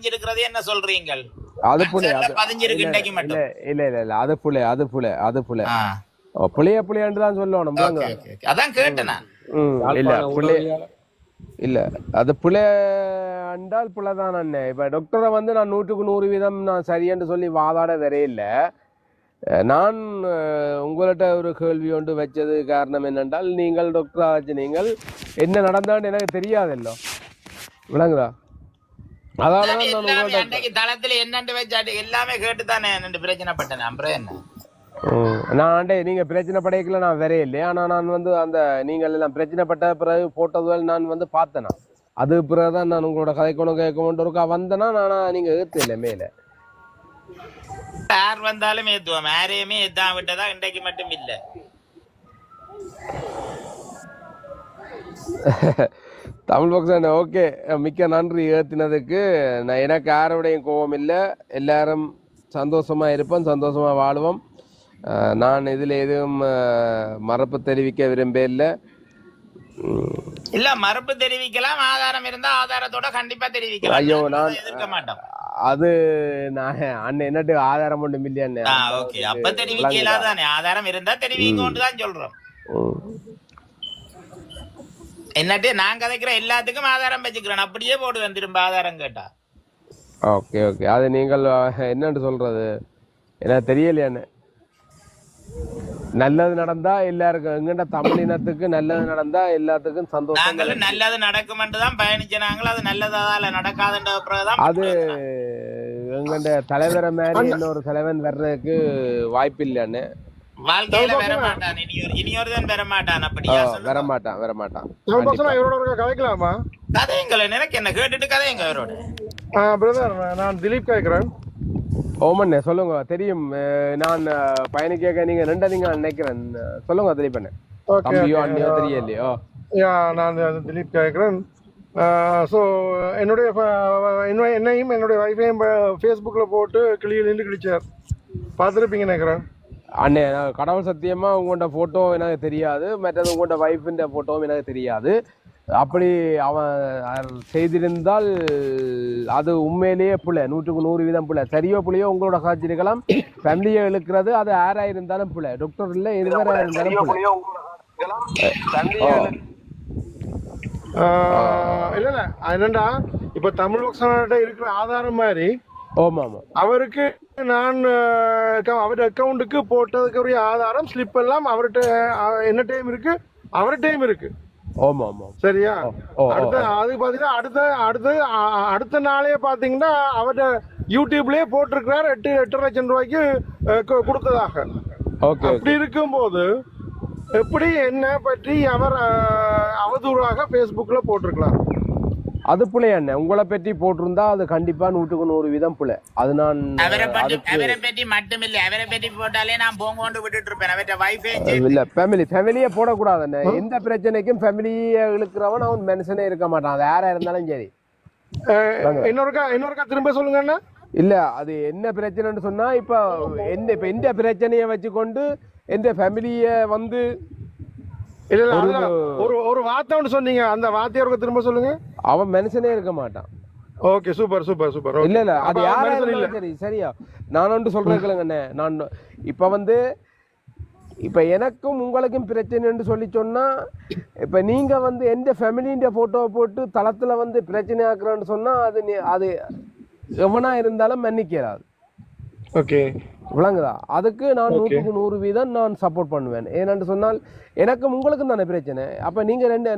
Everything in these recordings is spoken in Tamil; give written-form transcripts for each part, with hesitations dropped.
இருக்கிறது என்ன சொல்றீங்கள்? அது புலே பதிஞ்சிருக்கு இன்றைக்கு மட்டும். இல்ல இல்ல இல்ல அது புளியன்று தான் சொல்லணும். அதான் கேட்டேன் நான். இல்ல புளிய இல்ல அது புலே என்றால் புலதான் அண்ணே. இப்ப டாக்டரை வந்து நான் 100% நான் சரியென்று சொல்லி வாதாட வரையில்ல. நான் உங்கள்கிட்ட ஒரு கேள்வி ஒன்று வச்சது காரணம் என்னென்றால், நீங்கள் டாக்டரா வச்சு நீங்கள் என்ன நடந்தான்னு எனக்கு தெரியாதல்லோ, விளங்குதா? தளத்துல என்னண்டு வச்சாட்டு எல்லாமே கேட்டுதானே பிரச்சனைப்பட்டேன். அப்புறம் என்ன நான் நீங்க பிரச்சனை படைக்கல நான் வரைய இல்லையா. ஆனா நான் வந்து அந்த நீங்கள் எல்லாம் பிரச்சனைப்பட்ட பிறகு போட்டதுகள் நான் வந்து பார்த்தேனா, அது பிறகுதான் நான் உங்களோட கதைக்கணும் கேட்கணும் இருக்கா வந்தேன்னா நானா நீங்க ஏத்து இல்லை மேல யார் வந்தாலும் ஏத்துவோம். யாரையுமே ஏத்தாம விட்டதா இன்றைக்கு மட்டும் இல்ல. தமிழ் பக்சன் ஓகே, மிக்க நன்றி ஏத்தினதுக்கு. நான் எனக்கு யாரோடையும் கோபம் இல்லை, எல்லாரும் சந்தோஷமா இருப்போம், சந்தோஷமா வாழுவோம். நான் இதுல எதுவும் மறுப்பு தெரிவிக்க விரும்ப இல்லை. இல்ல மறுப்பு தெரிவிக்கலாம், ஆதாரம் இருந்தா ஆதாரத்தோட கண்டிப்பா தெரிவிக்கலாம். ஐயோ நான் எதிர்க்க மாட்டோம். அது நான் அண்ணன் என்னட்டு ஆதாரம் ஒன்றும் இல்லையாண்ணே. ஓகே, அப்ப தெரிவிக்கலாதானே, ஆதாரம் இருந்தா தெரிவிக்கொண்டு தான் சொல்றோம். என்னட்டு நான் கதைக்கிற எல்லாத்துக்கும் ஆதாரம் வச்சுக்கிறேன், அப்படியே போடுவேன் திரும்ப ஆதாரம் கேட்டா. ஓகே ஓகே, அது நீங்கள் என்னன்னு சொல்றது எனக்கு தெரியலையாண்ணே. நல்லது நடந்தா எல்லாருக்கும், எங்கண்ட தமிழ் இனத்துக்கு நல்லது நடந்தா எல்லாத்துக்கும் சந்தோஷம். நாங்களும் நல்லது நடக்கும் தான் பயணிச்சாங்களோ, அது நல்லதால நடக்காதுன்றதான். அது எங்கண்ட தலைவரை மாதிரி இன்னொரு தலைவன் வர்றதுக்கு வாய்ப்பு இல்லையாண்ணே. வாழ்க்கையில வர மாட்டான், இனியொருதான் வர மாட்டான். அப்படியா? வரமாட்டான். கதைக்கலாமா? கதைங்களை எனக்கு என்ன கேட்டுட்டு கதைங்க அவரோட. பிரதர், நான் திலீப் கேட்கிறேன். ஓமண்ணே சொல்லுங்க. தெரியும், நான் பயணிக்க நீங்க ரெண்டதிங்க நினைக்கிறேன். சொல்லுங்க திலீப் அண்ணே. தம்பியோ அண்ணியோ தெரியலையோ. நான் திலீப் கேட்கிறேன். ஸோ என்னையும் என்னுடைய வைஃபையும் ஃபேஸ்புக்கில் போட்டு கிளியில் நின்று கிழிச்சார், பார்த்துருப்பீங்க நினைக்கிறேன். அண்ணே, கடவுள் சத்தியமா உங்கள்கிட்ட போட்டோ எனக்கு தெரியாது, மற்றது உங்கள்கிட்ட வைஃபின் போட்டோவும் எனக்கு தெரியாது. அப்படி அவன் செய்திருந்தால் அது உண்மையிலேயே புள்ள, 100% புள்ள. சரியோ புள்ளையோ உங்களோட காட்சி இருக்கலாம், ஃபேமிலியை இழுக்கிறது அது யாராயிருந்தாலும் புள்ள, டாக்டர் இல்லை எதுவராக இருந்தாலும் புள்ள. இல்ல என்னண்டா, இப்ப தமிழ் பக்சன்கிட்ட இருக்கிற ஆதாரம் மாதிரி அவருக்கு நான் அவருடைய அக்கௌண்ட்டுக்கு போட்டதுக்குரிய ஆதாரம் ஸ்லிப் எல்லாம் அவர்கிட்ட என்ன டைம் இருக்கு, அவர்கிட்டயும் இருக்கு. சரியா? அது பாத்தீங்கன்னா அடுத்த நாளே பாத்தீங்கன்னா அவர்கிட்ட யூடியூப்லயே போட்டிருக்கிறார் 8 லட்சம் ரூபாய்க்கு கொடுத்ததாக. அப்படி இருக்கும்போது எப்படி என்ன பற்றி அவர் அவதூறாக பேஸ்புக்ல போட்டிருக்கலாம்? அது புள்ளை அண்ணே, உங்களை பற்றி போட்டிருந்தா அது கண்டிப்பா 100% புள்ளை. அது நான் அவரை பற்றி மட்டும் இல்ல, அவரை பற்றி போட்டாலே நான் போங்கோண்டு விட்டுட்டு இருப்பேன். அவர்கிட்ட வைஃபை இல்ல, ஃபேமிலியே போடக்கூடாது அண்ணே. எந்த பிரச்சனைக்கும் ஃபேமிலியை இழுக்கிறவன் அவன் மனுஷனே இருக்க மாட்டான், அது யாரா இருந்தாலும் சரி. இன்னொருக்கா திரும்ப சொல்லுங்க அண்ணா. இல்ல, அது என்ன பிரச்சனைன்னு சொன்னா, இப்ப எந்த பிரச்சனையை வச்சுக்கொண்டு எந்த ஃபேமிலிய வந்து ஒரு வார்த்தை ஒன்று சொன்னீங்க, அந்த வார்த்தையை திரும்ப சொல்லுங்க. அவன் மனுஷனே இருக்க மாட்டான். Okay, super. இல்ல அது யாரும் சரி, சரியா? நான் ஒன்று சொல்றேன். நான் இப்ப எனக்கும் உங்களுக்கும் பிரச்சனைன்னு சொல்லி சொன்னா, இப்ப நீங்க வந்து எந்த ஃபேமிலின்ற போட்டோவை போட்டு தளத்துல வந்து பிரச்சனை ஆக்குறேன்னு சொன்னா அது எவனா இருந்தாலும் மன்னிக்கிறாது. ஓகே, விளங்குதா? அதுக்கு நான் 100% நான் சப்போர்ட் பண்ணுவேன். ஏன்னு சொன்னால் எனக்கும் உங்களுக்கும் தானே பிரச்சனை. அப்ப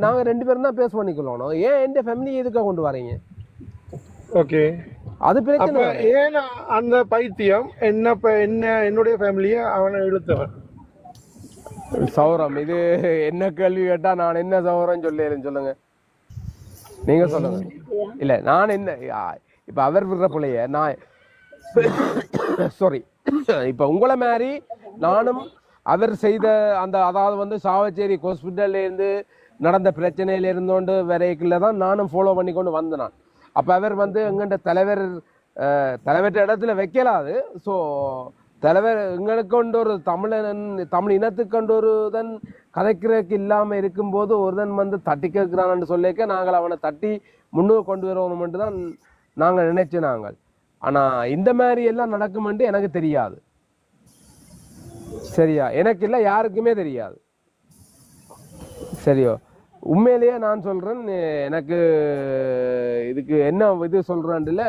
நாங்க ரெண்டு பேரும் தான் பேச பண்ணிக்கொள்ளணும். ஏன் எந்த ஃபேமிலி எதுக்காக கொண்டு வரீங்க? ஓகே, அது பிரச்சனை. ஏன்னா அந்த பைத்தியம் என்னுடைய ஃபேமிலியை அவனை இழுத்தவன். சௌரம், இது என்ன கேள்வி கேட்டா நான் என்ன சௌரம் சொல்லுங்க, நீங்க சொல்லுங்க. இல்ல நான் என்ன, இப்ப அவர் விடுற பிள்ளைய நான் சாரி, இப்ப உங்களை மாதிரி நானும் அவர் செய்த அந்த, அதாவது வந்து சாவச்சேரி ஹாஸ்பிட்டல்ல இருந்து நடந்த பிரச்சனையில இருந்தோண்டு வரைக்குள்ள தான் நானும் ஃபாலோ பண்ணி கொண்டு வந்தேன். அப்ப அவர் வந்து எங்கண்ட தலைவர்கிட்ட இடத்துல வைக்கலாது. ஸோ தலைவர் எங்களுக்கு கொண்டு ஒரு தமிழ் இனத்துக்கு கொண்டு ஒருதன் கதைக்கிறதுக்கு இல்லாம இருக்கும்போது ஒருதன் வந்து தட்டி கேட்கிறான்னு சொல்லிக்க நாங்கள் அவனை தட்டி முன்னுக்கு கொண்டு வரணும்னு தான் நாங்கள் நினைச்சு நாங்கள். ஆனா இந்த மாதிரி எல்லாம் நடக்குமென்று எனக்கு தெரியாது. சரியா? எனக்கு இல்லை, யாருக்குமே தெரியாது. சரியோ? உண்மையிலேயே நான் சொல்றேன், எனக்கு இதுக்கு என்ன இது சொல்றேன்ல,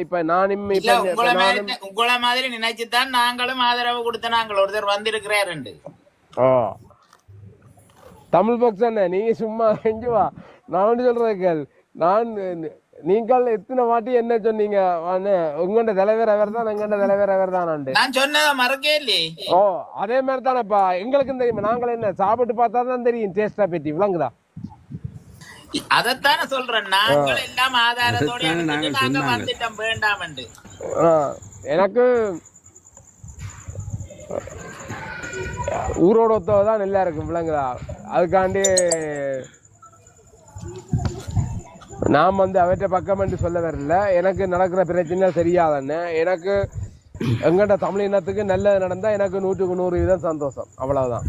இப்ப நானும் உங்கள மாதிரி நினைச்சுதான் நாங்களும் ஆதரவு கொடுத்த நாங்கள் ஒருத்தர் வந்திருக்கிறாரு. தமிழ் பாக்ஸ் என்ன நீங்க சும்மா செஞ்சுவா. நான் ஒன்று சொல்றேன், நான் நீங்கள் எத்தனை வாட்டி என்ன சொன்னீங்க, உங்கள்ட தலைவர் அவர் தான், எங்கள்ட தலைவர் அவர் தான். நான் சொன்னதை மறக்கே இல்லையே. ஓ அதே மாதிரி தானேப்பா எங்களுக்கும் தெரியும். நாங்கள் என்ன சாப்பிட்டு பார்த்தா தான் தெரியும் டேஸ்டா பற்றி, விளங்குதா? அதத்தானே சொல்றேன், நாங்கள் எல்லாம் ஆதாரத்தோட நாங்க வந்துட்டோம் வேண்டாம். எனக்கு ஊரோட ஒத்தவ தான் நல்லா இருக்கும், விளங்குதா? அதுக்காண்டி நான் அவற்றை பக்கம் என்று சொல்ல வரல. எனக்கு நடக்கிற பிரச்சனை சரியாதானே. எனக்கு எங்கள்கிட்ட தமிழ் இனத்துக்கு நல்லது நடந்தா எனக்கு 100% சந்தோஷம், அவ்வளவுதான்.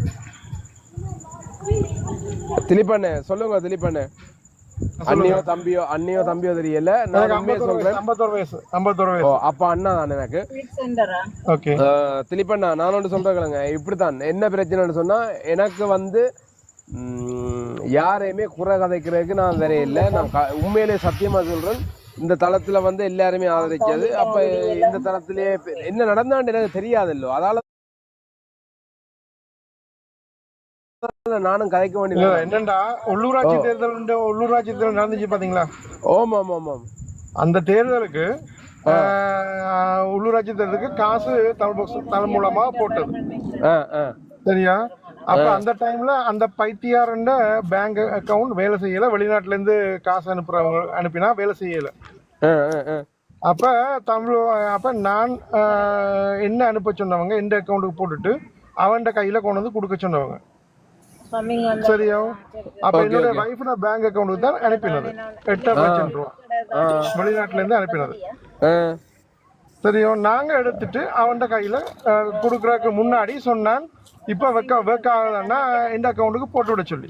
திலீபண்ணே சொல்லுங்க. திலீபண்ணே அண்ணியோ தம்பியோ தெரியல. நான் உண்மையை சொல்றேன். 51 வயசு. அப்ப அண்ணா தான் எனக்கு. திலீபண்ணா நான் ஒன்று சொல்றேங்க, இப்படித்தான். என்ன பிரச்சனைன்னு சொன்னா, எனக்கு யாரையுமே குறை கதைக்கிறதுக்கு நான் வேற இல்லை. நான் உண்மையிலே சத்தியமா சொல்றேன், இந்த தளத்துல எல்லாருமே ஆதரிச்சது. அப்ப இந்த தளத்திலே என்ன நடந்தான்னு எனக்கு தெரியாதல்லோ, அதால நானும் கதைக்க வேண்டியது. என்னண்டா உள்ளூராட்சி தேர்தல் நடந்துச்சு பாத்தீங்களா? ஓம் ஆமா ஆமா. அந்த தேர்தலுக்கு உள்ளூராட்சி தேர்தலுக்கு காசு தமிழ் மூலமா போட்டது, சரியா? அப்ப அந்த டைம்ல அந்த பைத்தியாரண்ட பேங்க் அக்கவுண்ட் வேலை செய்யல, வெளிநாட்டுல இருந்து காசு அனுப்பினா வேலை செய்யல. அப்ப நான் என்ன அனுப்ப சொன்னவங்க எந்த அக்கௌண்ட்டுக்கு போட்டுட்டு அவன் கையில கொண்டு வந்து கொடுக்க சொன்னவங்க, சரியா? அப்ப என்னோட வைஃப் பேங்க் அக்கௌண்ட்டுக்கு தான் அனுப்பினது 8 லட்சம் ரூபாய், வெளிநாட்டுல இருந்து அனுப்பினது, சரியோ? நாங்க எடுத்துட்டு அவன் கையில கொடுக்கறதுக்கு முன்னாடி சொன்னான், இப்ப ஒர்க் ஆகுதுன்னா இந்த அக்கௌண்ட்டுக்கு போட்டு விட சொல்லி.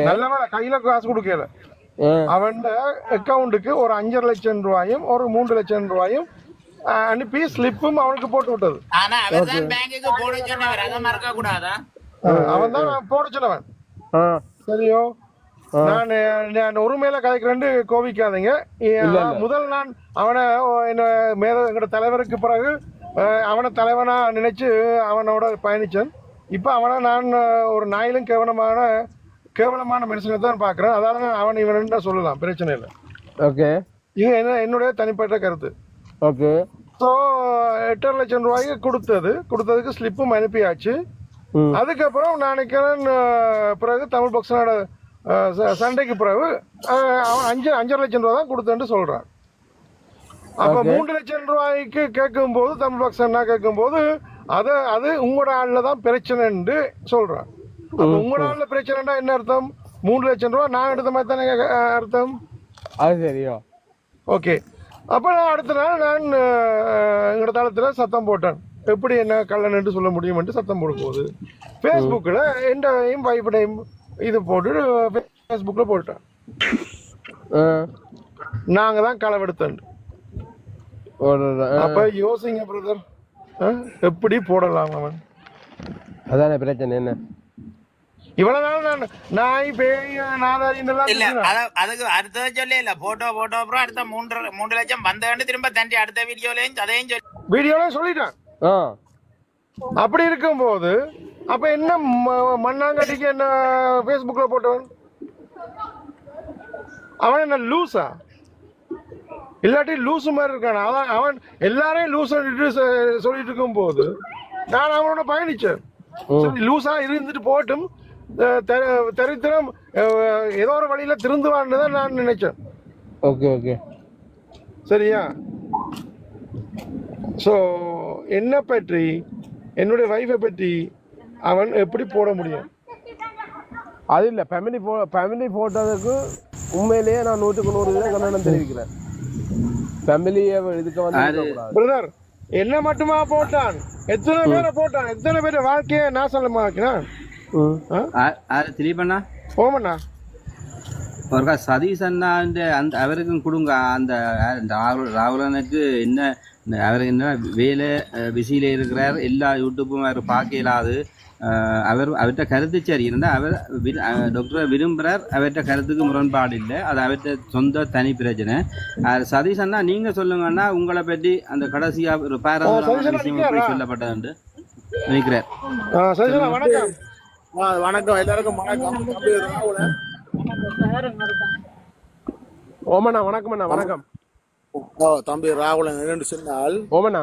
நல்ல வேலை கையில காசு கொடுக்கல. அவன் அக்கௌண்ட்டுக்கு ஒரு 5 லட்சம் ரூபாயும் ஒரு 3 லட்சம் ரூபாயும் அனுப்பி ஸ்லிப்பும் அவனுக்கு போட்டு விட்டது. அவன் தான் போட சொன்னவன், சரியோ? நான் ஒரு மேல கதைக்கிறேன்னு கோவிக்காதீங்க. முதல் நான் அவனை எங்களோட தலைவருக்கு பிறகு அவனை தலைவனா நினைச்சு அவனோட பயணிச்சேன். இப்ப அவனை நான் ஒரு நாயிலும் கேவலமான மனுஷனை தான் பாக்குறேன். அதால அவன் இவன் சொல்லலாம், பிரச்சனை இல்லை. ஓகே, இது என்னுடைய தனிப்பட்ட கருத்து. ஓகே. ஸோ 8 லட்சம் ரூபாய்க்கு கொடுத்ததுக்கு ஸ்லிப்பும் அனுப்பியாச்சு. அதுக்கப்புறம் நாளைக்கு பிறகு தமிழ் பக்சனோட சண்டைக்கு பிறகு அவன் 5 லட்சம் ரூபாய் தான் கொடுத்தேன்னு சொல்றான். அப்ப 3 லட்சம் ரூபாய்க்கு கேட்கும் போது தமிழ் பக்சன்னா கேட்கும் போது அது உங்களோட ஆள்ல தான் பிரச்சனைன்னு சொல்றான். அப்ப உங்களோட ஆள்ல பிரச்சனைனா என்ன அர்த்தம்? 3 லட்சம் ரூபாய் நான் எடுத்த மாதிரி தானே அர்த்தம். அது சரியா? ஓகே. அப்ப நான் அடுத்த நாள் நான் எங்களோட தளத்துல சத்தம் போட்டேன், எப்படி என்ன கல்லன்னு சொல்ல முடியும் சத்தம் போடும் போது பேஸ்புக்ல என்னையும் வைஃபையும் இது போட்டு பேஸ்புக்ல போட்டேன், நாங்க தான் களவெடுத்தோம். அப்ப யோசிங்க பிரதர், எப்படி போடலாம் அவன்? அதான பிரச்சனை. என்ன இவ்வளவு நாள் நாய் பேய் நாதாரி அதுக்கு அடுத்ததை சொல்லி இல்ல போட்டோ அப்புறம் அடுத்த 3 லட்சம் வந்தேன்னு திரும்ப தண்டி அடுத்த வீடியோலயும் அதையும் வீடியோலயும் சொல்லிட்டேன். அப்படி இருக்கும்போது அப்ப என்ன மண்ணாங்கட்டிக்கு என்ன பேஸ்புக்ல போட்டவன்? அவன் என்ன லூசா? இல்லாட்டி லூசு மாதிரி இருக்கான? அவன் எல்லாரையும் லூஸ் சொல்லிட்டு இருக்கும் போது நான் அவனோட பயணிச்சேன். லூசா இருந்துட்டு போட்டும், தரித்திரம் ஏதோ ஒரு வழியில திருந்துவான்னு தான் நான் நினைச்சேன். ஓகே ஓகே, சரியா? ஸோ என்னை பற்றி என்னுடைய வைஃபை பற்றி அவன் எப்படி போட முடியும்? அது இல்லை, ஃபேமிலி போட்டதுக்கு உண்மையிலேயே நான் 100% கண்டனம் தெரிவிக்கிறேன். ஃபேமிலியை இதுக்கு பிரதர் என்ன மட்டுமா போட்டான்? எத்தனை பேரை போட்டான்? எத்தனை பேரை வாழ்க்கையை நாசனமாக்கினான்? ஓமண்ணா ஒருக்கா சதீஷ் அண்ணா அந்த அவருக்கும் கொடுங்க. அந்த ராகுலனுக்கு என்ன அவருக்கு என்ன வேலை பிஸியில இருக்கிறார், எல்லா யூடியூப்பும் அவர் பார்க்க இயலாது. அவர்கிட்ட கருத்து சரி இருந்தால் அவர் டாக்டரை விரும்புகிறார். அவர்கிட்ட கருத்துக்கு முரண்பாடு இல்லை, அது அவர்கிட்ட சொந்த தனி பிரச்சனை. சதீஷ் அண்ணா நீங்க சொல்லுங்கன்னா உங்களை பற்றி அந்த கடைசியா ஒரு விஷயம் சொல்லப்பட்டது நினைக்கிறார். வணக்கம் எல்லாருக்கும் வணக்கம். ஓமண்ணா வணக்கம்ண்ணா. வணக்கம் தம்பி ராகுலன். என்னென்று சொன்னால் ஓமண்ணா,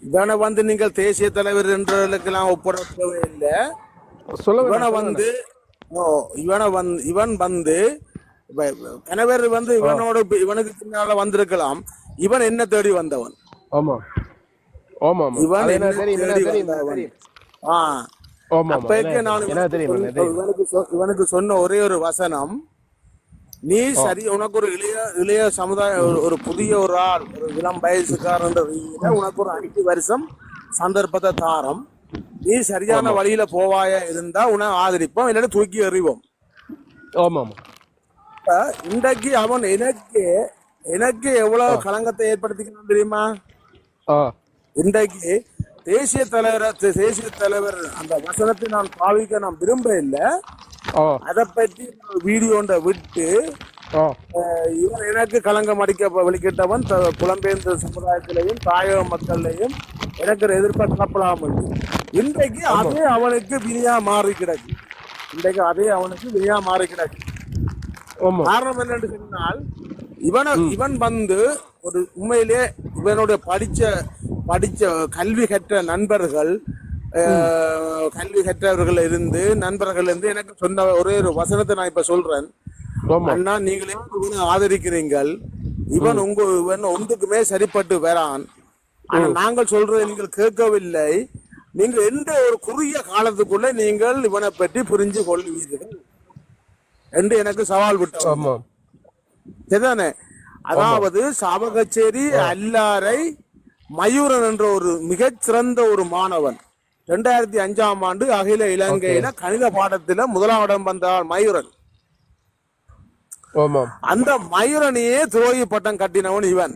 இவனை வந்து நீங்கள் தேசிய தலைவர் என்றெல்லாம் ஒப்படைக்கவே இல்லை. இவன் வந்து கணவர் வந்து இவனுக்கு பின்னால வந்திருக்கலாம். இவன் என்ன தேடி வந்தவன்? ஆமா ஆமா இவன் என்ன தேடி வந்தவன்? அப்பைக்கு நான் இவனுக்கு சொன்ன ஒரே ஒரு வசனம், நீ சரி உனக்கு ஒரு இளைய சமுதாயம், ஒரு புதிய ஒரு ஆள், ஒரு இளம் வயசுக்காரன் உனக்கு ஒரு 5 வருஷம் சந்தர்ப்பத்தை தாரம். நீ சரியான வழியில போவாயா இருந்தா உன ஆதரிப்போம், இல்லைன்னா தூக்கி எறிவோம். இன்றைக்கு அவன் எனக்கு எவ்வளவு களங்கத்தை ஏற்படுத்திக்கணும் தெரியுமா? இன்றைக்கு தேசிய தலைவர் அந்த வசனத்தை நான் பாவிக்க நான் விரும்ப இல்லை. அதை பற்றி வீடியோண்ட விட்டு இவன் எனக்கு களங்கம் அடிக்க வெளிக்கிட்டவன் புலம்பெயர்ந்த சமுதாயத்திலையும் தாயக மக்கள்லையும் எனக்கு எதிர்ப்பை கலப்படாமல் இன்றைக்கு அதே அவனுக்கு வினியா மாறி கிடக்கு. காரணம் என்னன்னு சொன்னால், இவன் வந்து ஒரு உண்மையிலே இவனுடைய படிச்ச கல்வி கற்ற நண்பர்கள், கல்வி கற்றவர்கள் இருந்து நண்பர்கள் இருந்து எனக்கு சொன்ன ஒரே ஒரு வசனத்தை நான் இப்ப சொல்றேன். அண்ணா, நீங்களே ஆதரிக்கிறீங்கள், இவன் ஒன்றுக்குமே சரிப்பட்டு வரான். ஆனா நாங்கள் சொல்றதை நீங்கள் கேட்கவில்லை. நீங்கள் எந்த ஒரு குறுகிய காலத்துக்குள்ள நீங்கள் இவனை பற்றி புரிஞ்சு கொள்வீர்கள் என்று எனக்கு சவால் விட்டோம். சரிதானே? அதாவது சாவகச்சேரி அல்லாரை மயூரன் என்ற ஒரு மிகச்சிறந்த ஒரு மாணவன் 2005ஆம் ஆண்டு அகில இலங்கையில கணித பாடத்துல 1ஆம் இடம் வந்தார் மயூரன். அந்த மயூரனையே துரோகி பட்டம் கட்டினவன் இவன்.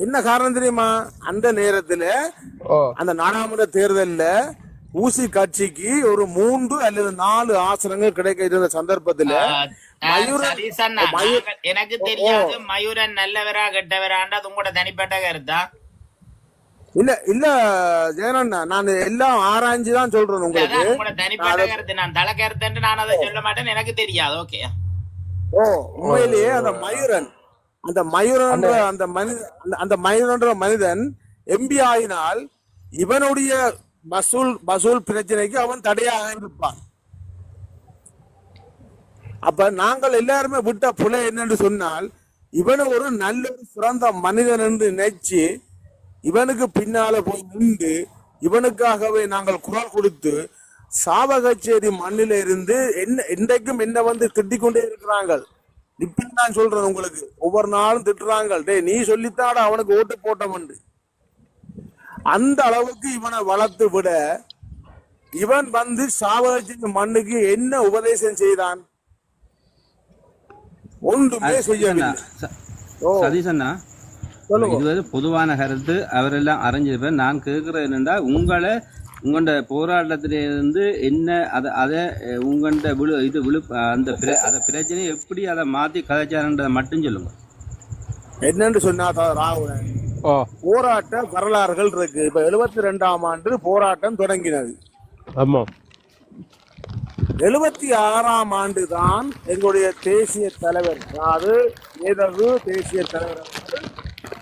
என்ன காரணம் தெரியுமா? அந்த நேரத்துல அந்த நாடாளுமன்ற தேர்தல்ல ஊசி கட்சிக்கு ஒரு 3 அல்லது 4 ஆசனங்கள் கிடைக்க இருந்த சந்தர்ப்பத்துல எனக்கு தெரியாது மயூரன் நல்லவரா கெட்டவராண்டா உங்களோட தனிப்பட்ட கருத்தா? இல்ல ஜெயனண்ணா, நான் எல்லாம் ஆராய்ஞ்சுதான் சொல்றேன் உங்களுக்கு. உங்களோட தனிப்பட்ட கருத்து, நான் தலை கருத்து நான் அதை சொல்ல மாட்டேன், எனக்கு தெரியாது. ஓகே. உண்மையிலேயே அந்த மயூரன் அந்த மனிதன் எம்பி ஆயினால் இவனுடைய வசூல் பிரச்சனைக்கு அவன் தடையாக இருப்பான். அப்ப நாங்கள் எல்லாருமே விட்ட புலை என்னன்னு சொன்னால், இவனை ஒரு நல்ல சிறந்த மனிதன் என்று நினைச்சு இவனுக்கு பின்னால போய் நின்று இவனுக்காகவே நாங்கள் குரல் கொடுத்து சாவகச்சேரி மண்ணில இருந்து இன்றைக்கும் என்ன வந்து திட்டிக் கொண்டே இருக்கிறாங்க. இப்ப நான் சொல்றேன் உங்களுக்கு, ஒவ்வொரு நாளும் திட்டுறாங்க, டே நீ சொல்லித்தாட அவனுக்கு ஓட்டு போட்டவன். அந்த அளவுக்கு இவனை வளர்த்து விட இவன் வந்து சாவகச்சேரி மண்ணுக்கு என்ன உபதேசம் செய்தான்? ஒன்றுமே செய்யவில்லை. சதீஷண்ணா, இது பொதுவான கருத்து, அவரெல்லாம் அறிஞ்சிருப்பேன். நான் கேட்கிறேன் என்னண்டா, உங்களோட போராட்டத்திலிருந்து என்ன அதை உங்கள்ட அந்த பிரச்சனையை எப்படி அதை மாத்தி கதைச்சாருன்றதை மட்டும் சொல்லுங்க. என்னன்னு சொன்னா ராகுலன், போராட்ட வரலாறுகள் இருக்கு. இப்ப 72ஆம் ஆண்டு போராட்டம் தொடங்கினது. 76ஆம் ஆண்டு தான் எங்களுடைய தேசிய தலைவர், அதாவது தேசிய தலைவர்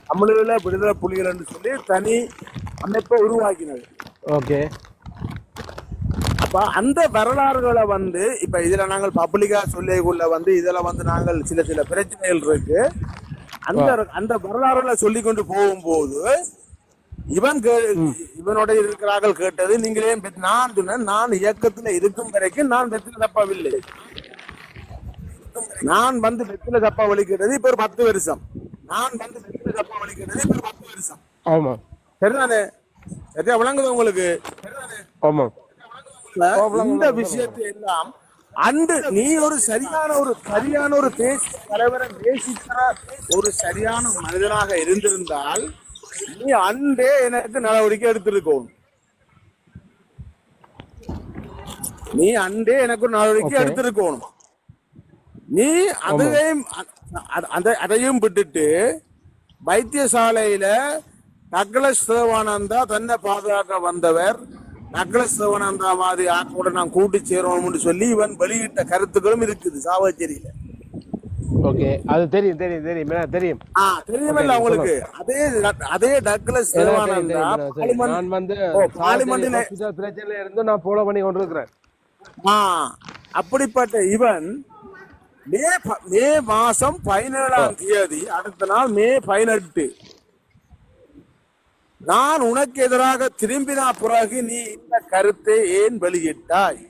தமிழீழ விடுதலை புலிகள் என்று சொல்லி தனி அமைப்பை உருவாக்கினது. அப்ப அந்த வரலாறுகளை வந்து இப்ப இதுல நாங்கள் பப்ளிக்கா சொல்லிக்குள்ள வந்து இதுல வந்து நாங்கள் சில பிரச்சனைகள் இருக்கு. அந்த வரலாறுகளை சொல்லி கொண்டு போகும்போது இவனோட இருக்கிறார்கள் கேட்டது, நீங்களே நான் சொன்னேன், நான் இயக்கத்துல இருக்கும் வரைக்கும் நான் வெற்றில தப்பவில்லை. நான் வந்து வெற்றில தப்பா வலிக்கிறது இப்ப ஒரு 10 வருஷம். சரிதானே? சரியா விளங்குது உங்களுக்கு? இந்த விஷயத்தை எல்லாம் அன்று நீ ஒரு சரியான ஒரு தேசிய தலைவரை நேசிக்கிற ஒரு சரியான மனிதனாக இருந்திருந்தால் நீ அன்றே எனக்கு நடவடிக்கை எடுத்திருக்கணும். நீ அன்றே எனக்கு ஒரு நடவடிக்கை எடுத்திருக்கணும். நீ அதையும் விட்டுட்டு வைத்தியசாலையில டக்ளஸ் தேவானந்தா தன்னை பாதுகாக்க வந்தவர், டக்ளஸ் தேவானந்தா மாதிரி ஆக்கோட நான் கூட்டி சேரணும்னு சொல்லி இவன் வெளியிட்ட கருத்துக்களும் இருக்குது சாவச்சேரியில. ஓகே, அது தெரியும் தெரியும் தெரியும் தெரியும் தெரியுமில்ல உங்களுக்கு. அதே டக்ளஸ் தேவானந்தா நான் வந்து பார்லிமெண்ட்ல பிரச்சனையில இருந்து நான் ஃபாலோ பண்ணி கொண்டிருக்கிறேன். அப்படிப்பட்ட இவன் மே மாசம் 17ஆம் தேதி, அடுத்த நாள் மே 18, நான் உனக்கு எதிராக திரும்பினா பிறகு நீ இந்த கருத்தை ஏன் வெளியிட்டாய்?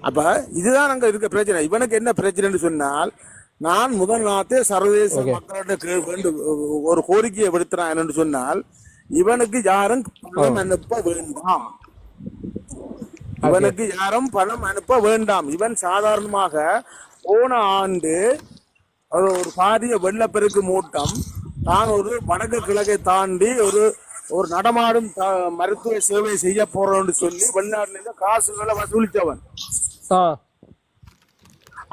அப்ப இதுதான் அங்க இருக்க பிரச்சனை. இவனுக்கு என்ன பிரச்சனைன்னு சொன்னால், நான் முதல் நாத்தே சர்வதேச மக்களிட ஒரு கோரிக்கையை விடுத்துறான் என்னன்னு சொன்னால், இவனுக்கு யாரும் பணம் அனுப்ப வேண்டாம், இவனுக்கு யாரும் பணம் அனுப்ப வேண்டாம். இவன் சாதாரணமாக போன ஆண்டு ஒரு பாரிய வெள்ளப்பெருக்கு மூட்டம் தான் ஒரு வடக்கு கிழக்கை தாண்டி ஒரு நடமாடும் மருத்துவ சேவை செய்ய போறோம்னு சொல்லி வெளிநாட்டுல இருந்து காசுகளை வசூலித்தவன்.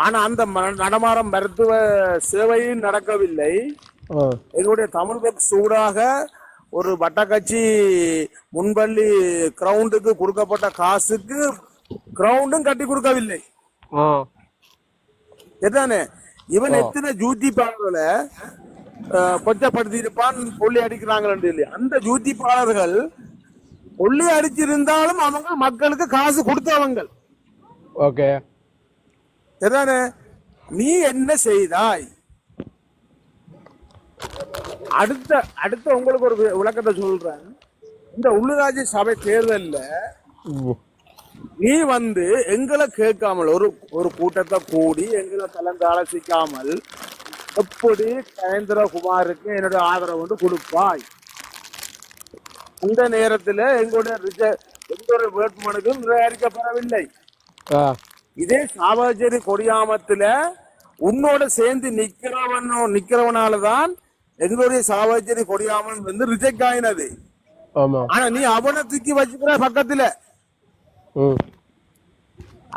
ஆனா அந்த நடமாடும் மருத்துவ சேவையும் நடக்கவில்லை. எங்களுடைய தமிழ் பக்ஸ் சூடாக ஒரு வட்டக்கட்சி முன்பள்ளி கிரவுண்டுக்கு கொடுக்கப்பட்ட காசுக்கு கிரவுண்டும் கட்டி கொடுக்கவில்லை. எதானே இவன் எத்தனை ஜூட்டிப்பாளர்களை கொச்சப்படுத்தி இருப்பான், கொள்ளி அடிக்கிறாங்க இல்லையா? அந்த ஜூட்டிப்பாளர்கள் கொள்ளி அடிச்சிருந்தாலும் அவங்க மக்களுக்கு காசு கொடுத்தவங்க. ஓகே, எதானே நீ என்ன செய்தாய்? அடுத்த உங்களுக்கு ஒரு விளக்கத்தை சொல்றேன். இந்த உள்ளூராட்சி சபை தேர்தல்ல நீ வந்து எங்களை கேட்காமல் ஒரு கூட்டத்தை கூடி எங்களை கலந்து ஆலோசிக்காமல் எப்படி கயேந்திரகுமாருக்கு என்னுடைய ஆதரவு வந்து கொடுப்பாய்? அந்த நேரத்தில் எங்களுடைய வேட்புமனுக்கும் நிராகரிக்கப்படவில்லை. இதே சாவகச்சேரி கொடியாமத்துல உன்னோட சேர்ந்து நிக்கிறவனாலதான் எங்களுடைய சாவகச்சேரி கொடியாமன் வந்து ரிஜெக்ட் ஆயினது. ஆனா நீ அவனை தூக்கி வச்சுக்கிற பக்கத்துல.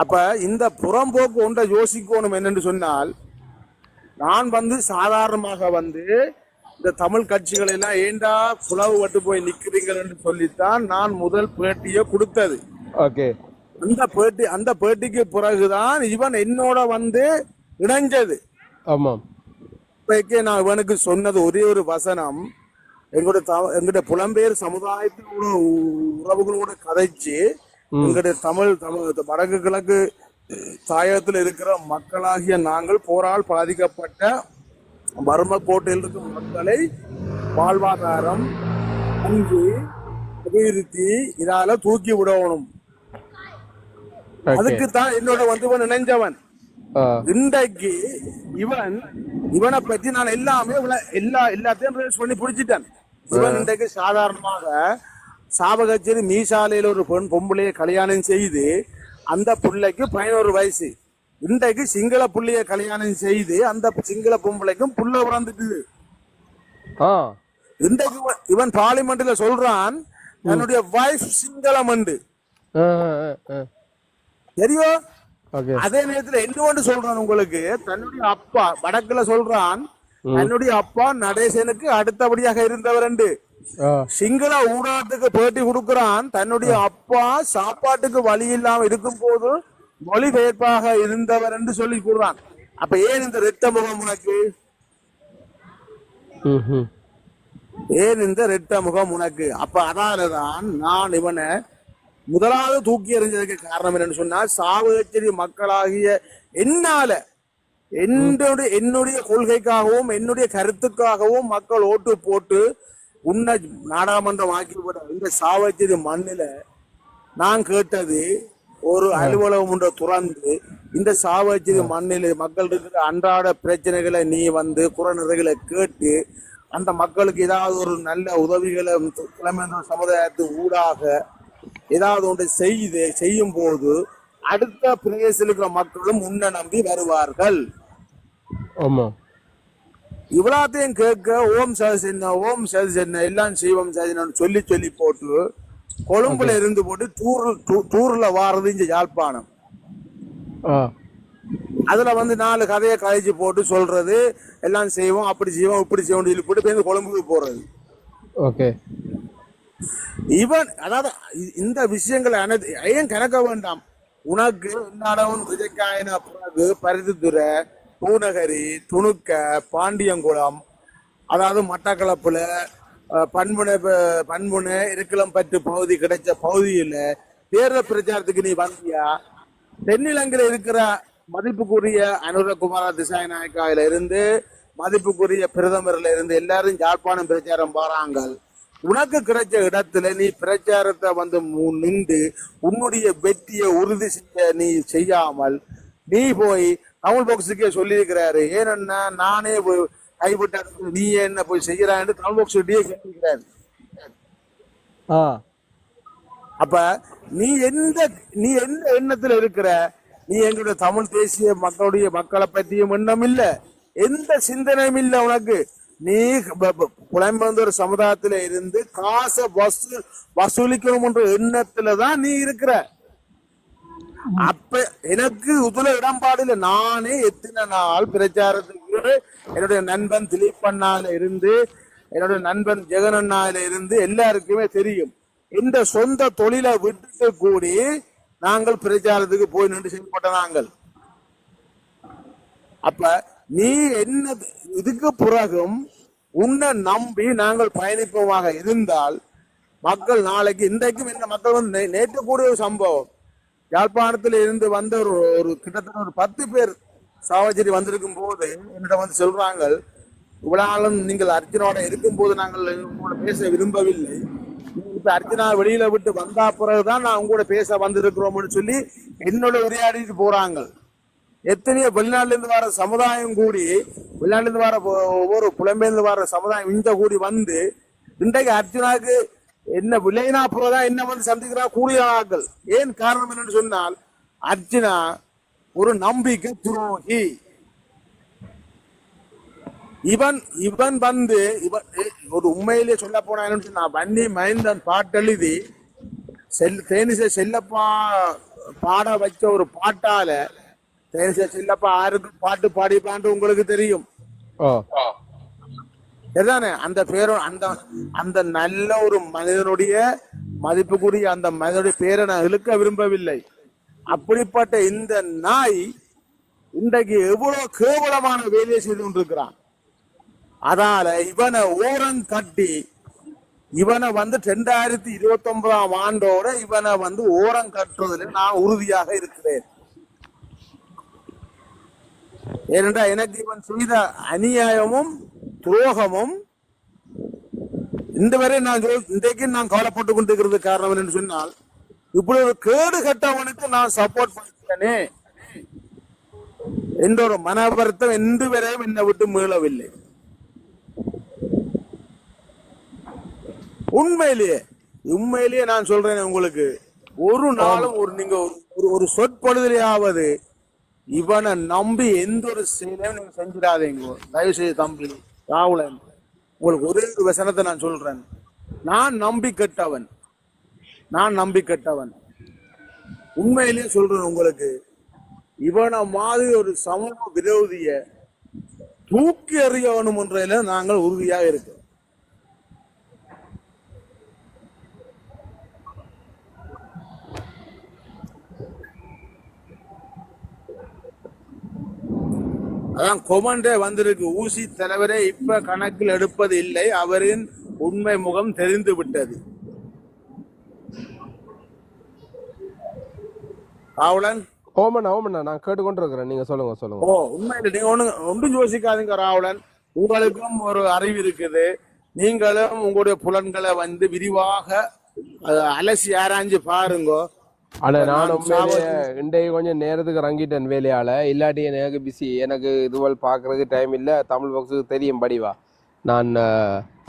அப்ப இந்த புறம்போக்கு ஒன்றை யோசிக்கணும் என்னன்னு சொன்னால், நான் வந்து சாதாரணமாக வந்து இந்த தமிழ் கட்சிகள் எல்லாம் ஏண்டா குளவு வட்டு போய் நிக்கிறீங்கள் என்று சொல்லித்தான் நான் முதல் பேட்டியை கொடுத்தது. அந்த பேட்டிக்கு பிறகுதான் இவன் என்னோட வந்து இணைஞ்சது. நான் இவனுக்கு சொன்னது ஒரே ஒரு வசனம், எங்களுடைய புலம்பெயர் சமுதாயத்தோட உறவுகளோட கதைச்சு எங்களுடைய தமிழ் வடக்கு கிழக்கு தாயகத்தில் இருக்கிற மக்களாகிய நாங்கள் போரால் பாதிக்கப்பட்ட வறுமை கோட்டையில் இருக்கும் மக்களை வாழ்வாதாரம், அன்பு, அபிவிருத்தி இதால தூக்கி விடணும். அதுக்குத்தான் என்னோட வந்து நினைஞ்சவன். இன்றைக்கு இவனை பற்றி நான் எல்லாத்தையும் ரேஸ் பண்ணி பிடிச்சிட்டேன். இவன் இன்றைக்கு சாதாரணமாக சாவகச்சேரி மீசாலையில ஒரு பொம்பளைய கல்யாணம் செய்து அந்த பிள்ளைக்கு 11 வயசு. இன்றைக்கு சிங்கள புள்ளைய கல்யாணம் செய்து அந்த சிங்கள பொம்பளைக்கும் புள்ள பிறந்துட்டு இன்றைக்கு இவன் பார்லிமெண்ட்ல சொல்றான் தன்னுடைய வைஃப் சிங்களம் உண்டு தெரியும். அதே நேரத்துல என்னோண்டு சொல்றான் உங்களுக்கு, தன்னுடைய அப்பா வடக்குல சொல்றான் தன்னுடைய அப்பா நடேசனுக்கு அடுத்தபடியாக இருந்தவர் என்று. சிங்கள ஊடகத்துக்கு பேட்டி கொடுக்கிறான், தன்னுடைய அப்பா சாப்பாட்டுக்கு வழி இல்லாம இருக்கும் போது மொழிபெயர்ப்பாக இருந்தவர் என்று சொல்லி கூறுறான். அப்ப ஏன் இந்த ரெட்ட முகம் உனக்கு? ஏன் இந்த ரெட்ட முகம் உனக்கு? அப்ப அதனாலதான் நான் இவனை முதலாவது தூக்கி எறிஞ்சதுக்கு காரணம் என்னன்னு சொன்னா, சாவகச்சேரி மக்களாகிய என்னால என்னுடைய கொள்கைக்காகவும் என்னுடைய கருத்துக்காகவும் மக்கள் ஓட்டு போட்டு உன்னை நாடாளுமன்றம் ஆக்கிவிட இந்த சாவகச்சேரி மண்ணில நான் கேட்டது ஒரு அலுவலகம் ஒன்றை துறந்து இந்த சாவகச்சேரி மண்ணில் மக்கள் இருக்கிற அன்றாட பிரச்சனைகளை நீ வந்து குறைநிறைகளை கேட்டு அந்த மக்களுக்கு ஏதாவது ஒரு நல்ல உதவிகளை கிளம்பி சமுதாயத்து ஊடாக ஏதாவது ஒன்று செய்யும் போது அடுத்த பிரதேசத்தில் இருக்கிற மக்களும் உன்னை நம்பி வருவார்கள். ஆமா இவ்வளத்தையும் கேட்க ஓம் சர்ஜ் என்ன எல்லாம் செய்வோம் சொல்லி சொல்லி போட்டு கொழும்புல இருந்து போட்டு டூர்ல வாரது இங்க யாழ்ப்பாணம். அதுல வந்து 4 கதையை கழிச்சு போட்டு சொல்றது எல்லாம் செய்வோம் அப்படி செய்வோம் இப்படி செய்வோம் சொல்லி போட்டு போய் கொழும்புக்கு போறது. ஓகே இவன் அதாவது இந்த விஷயங்களை ஏன் கணக்க வேண்டாம். உனக்கு என்னாலும் விஜயகாயன பிறகு பருத்தித்துறை, பூநகரி, துணுக்க, பாண்டியங்குளம், அதாவது மட்டக்களப்புல பண்புனை இருக்கலம்பட்டு பகுதி கிடைச்ச பகுதியில தேர்தல் பிரச்சாரத்துக்கு நீ வந்தியா? தென்னிலங்கையில இருக்கிற மதிப்புக்குரிய அனுரகுமார திசாநாயக்காவில இருந்து மதிப்புக்குரிய பிரதமர்ல இருந்து எல்லாரும் யாழ்ப்பாணம் பிரச்சாரம் போறாங்க. உனக்கு கிடைச்ச இடத்துல நீ பிரச்சாரத்தை வந்து நின்று உன்னுடைய வெற்றியை உறுதி செய்யாமல் நீ போய் தமிழ் பாக்ஸுக்கே சொல்லியிருக்கிறாரு. ஏன்னா நானே கைவிட்ட நீ என்ன போய் செய்யறான்னு தமிழ் பாக்ஸுக்கிட்டே கேட்டிருக்கிறாரு. அப்ப நீ எந்த எண்ணத்துல இருக்கிற? நீ எங்களுடைய தமிழ் தேசிய மக்களை பற்றியும் எண்ணம் இல்ல, எந்த சிந்தனையும் இல்ல உனக்கு. நீ புலம்பெயர்ந்த ஒரு சமுதாயத்துல இருந்து காசை வசூலிக்கணும் என்ற எண்ணத்துலதான் நீ இருக்கிற. அப்ப எனக்கு இதுல இடம்பாடு இல்லை. நானே எத்தனை நாள் பிரச்சாரத்துக்கு என்னுடைய நண்பன் திலீப் அண்ணால இருந்து என்னுடைய நண்பன் ஜெகன் அண்ணால இருந்து எல்லாருக்குமே தெரியும். இந்த சொந்த தொழிலை விட்டுட்டு கூடி நாங்கள் பிரச்சாரத்துக்கு போய் நின்று செயல்பட்ட நாங்கள். அப்ப நீ என்ன இதுக்கு பிறகும் உன்னை நம்பி நாங்கள் பயணிப்போமாக இருந்தால் மக்கள் நாளைக்கு இன்றைக்கும் என்ன மக்கள் வந்து நேற்று கூடிய ஒரு சம்பவம் யாழ்ப்பாணத்துல இருந்து வந்த ஒரு கிட்டத்தட்ட ஒரு 10 பேர் சாவச்சேரி வந்திருக்கும் போது என்னிடம் வந்து சொல்றாங்க, இவ்வளவு நீங்கள் அர்ச்சனோட இருக்கும் போது நாங்கள் உங்களோட பேச விரும்பவில்லை, இப்ப அர்ச்சனா வெளியில விட்டு வந்தா பிறகுதான் நான் உங்களோட பேச வந்திருக்கிறோம்னு சொல்லி என்னோட உரையாடிட்டு போறாங்க. எத்தனையோ வெளிநாட்டுல இருந்து வர சமுதாயம் கூடி வெளிநாட்டுல இருந்து வர ஒவ்வொரு புலம்பெயர்ந்து வர சமுதாயம் இந்த கூடி வந்து இன்றைக்கு அர்ச்சனாவுக்கு என்ன விளையினா புறதான் என்ன வந்து சந்திக்கிறா கூடிய ஆட்கள். ஏன் காரணம் என்னன்னு சொன்னால் அர்ச்சனா ஒரு நம்பிக்கை துரோகி. இவன் வந்து ஒரு உண்மையிலேயே சொல்ல போனா என்னன்னு சொன்னா வன்னி மைந்தன் பாட்டெழுதி தேனிசை செல்லப்பா பாட வச்ச ஒரு பாட்டால தேனிசை செல்லப்பா ஆருக்கு பாட்டு பாடிப்பான்னு உங்களுக்கு தெரியும். எதானே அந்த பேரும் அந்த நல்ல ஒரு மனிதனுடைய மதிப்புக்குரிய அந்த மனிதனுடைய பேரை நான் இழுக்க விரும்பவில்லை. அப்படிப்பட்ட இந்த நாய் இன்றைக்கு எவ்வளவு கேவலமான வேலையை செய்து கொண்டிருக்கிறான். அதனால இவனை ஓரம் கட்டி இவனை வந்து 2029ஆம் ஆண்டோட இவனை வந்து ஓரம் கட்டுவதில் நான் உறுதியாக இருக்கிறேன். ஏனென்றால் எனக்கு இவன் செய்த அநியாயமும் துரோகமும் இந்த வரை இன்றைக்கு நான் கவலைப்பட்டுக் கொண்டிருக்கிறது காரணம் என்று சொன்னால் இப்படி ஒரு கேடு கட்டவனுக்கு நான் சப்போர்ட் பண்ணிக்கிறேனே என்ற ஒரு மன வருத்தம் இன்று வரையும் என்னை விட்டு மீளவில்லை. உண்மையிலேயே நான் சொல்றேன் உங்களுக்கு, ஒரு நாளும் நீங்க ஒரு சொற்பொழுதிலேயாவது இவனை நம்பி எந்த ஒரு செயலையும் நீங்க செஞ்சிடாதீங்க தயவு செய்து. தம்பி ராகுலன், உங்களுக்கு ஒரே ஒரு வசனத்தை நான் சொல்றேன், நான் நம்பி கெட்டவன். உண்மையிலேயே சொல்றேன் உங்களுக்கு, இவனை மாதிரி ஒரு சமூக விரோதிய தூக்கி எறியவனும் ஒன்றையில நாங்கள் உறுதியாக இருக்கோம். அதான் கொமண்டே வந்திருக்கு, ஊசி தலைவரே இப்ப கணக்கில் எடுப்பது இல்லை, அவரின் உண்மை முகம் தெரிந்து விட்டது. ராவலன் ஓமண்ணா நான் கேட்டுக்கொண்டிருக்கிறேன், நீங்க சொல்லுங்க. உண்மையில நீங்க ஒன்றும் யோசிக்காதீங்க ராவலன், உங்களுக்கும் ஒரு அறிவு இருக்குது. நீங்களும் உங்களுடைய புலன்களை வந்து விரிவாக அலசி ஆராய்ஞ்சு பாருங்க. ஆனா நானும் இன்றைக்கு கொஞ்சம் நேரத்துக்கு இறங்கிட்டேன் வேலையால, இல்லாட்டி எனக்கு பிஸி, எனக்கு இதுவரை பாக்குறதுக்கு டைம் இல்ல. தமிழ் பாக்ஸுக்கு தெரியும் படிவா, நான்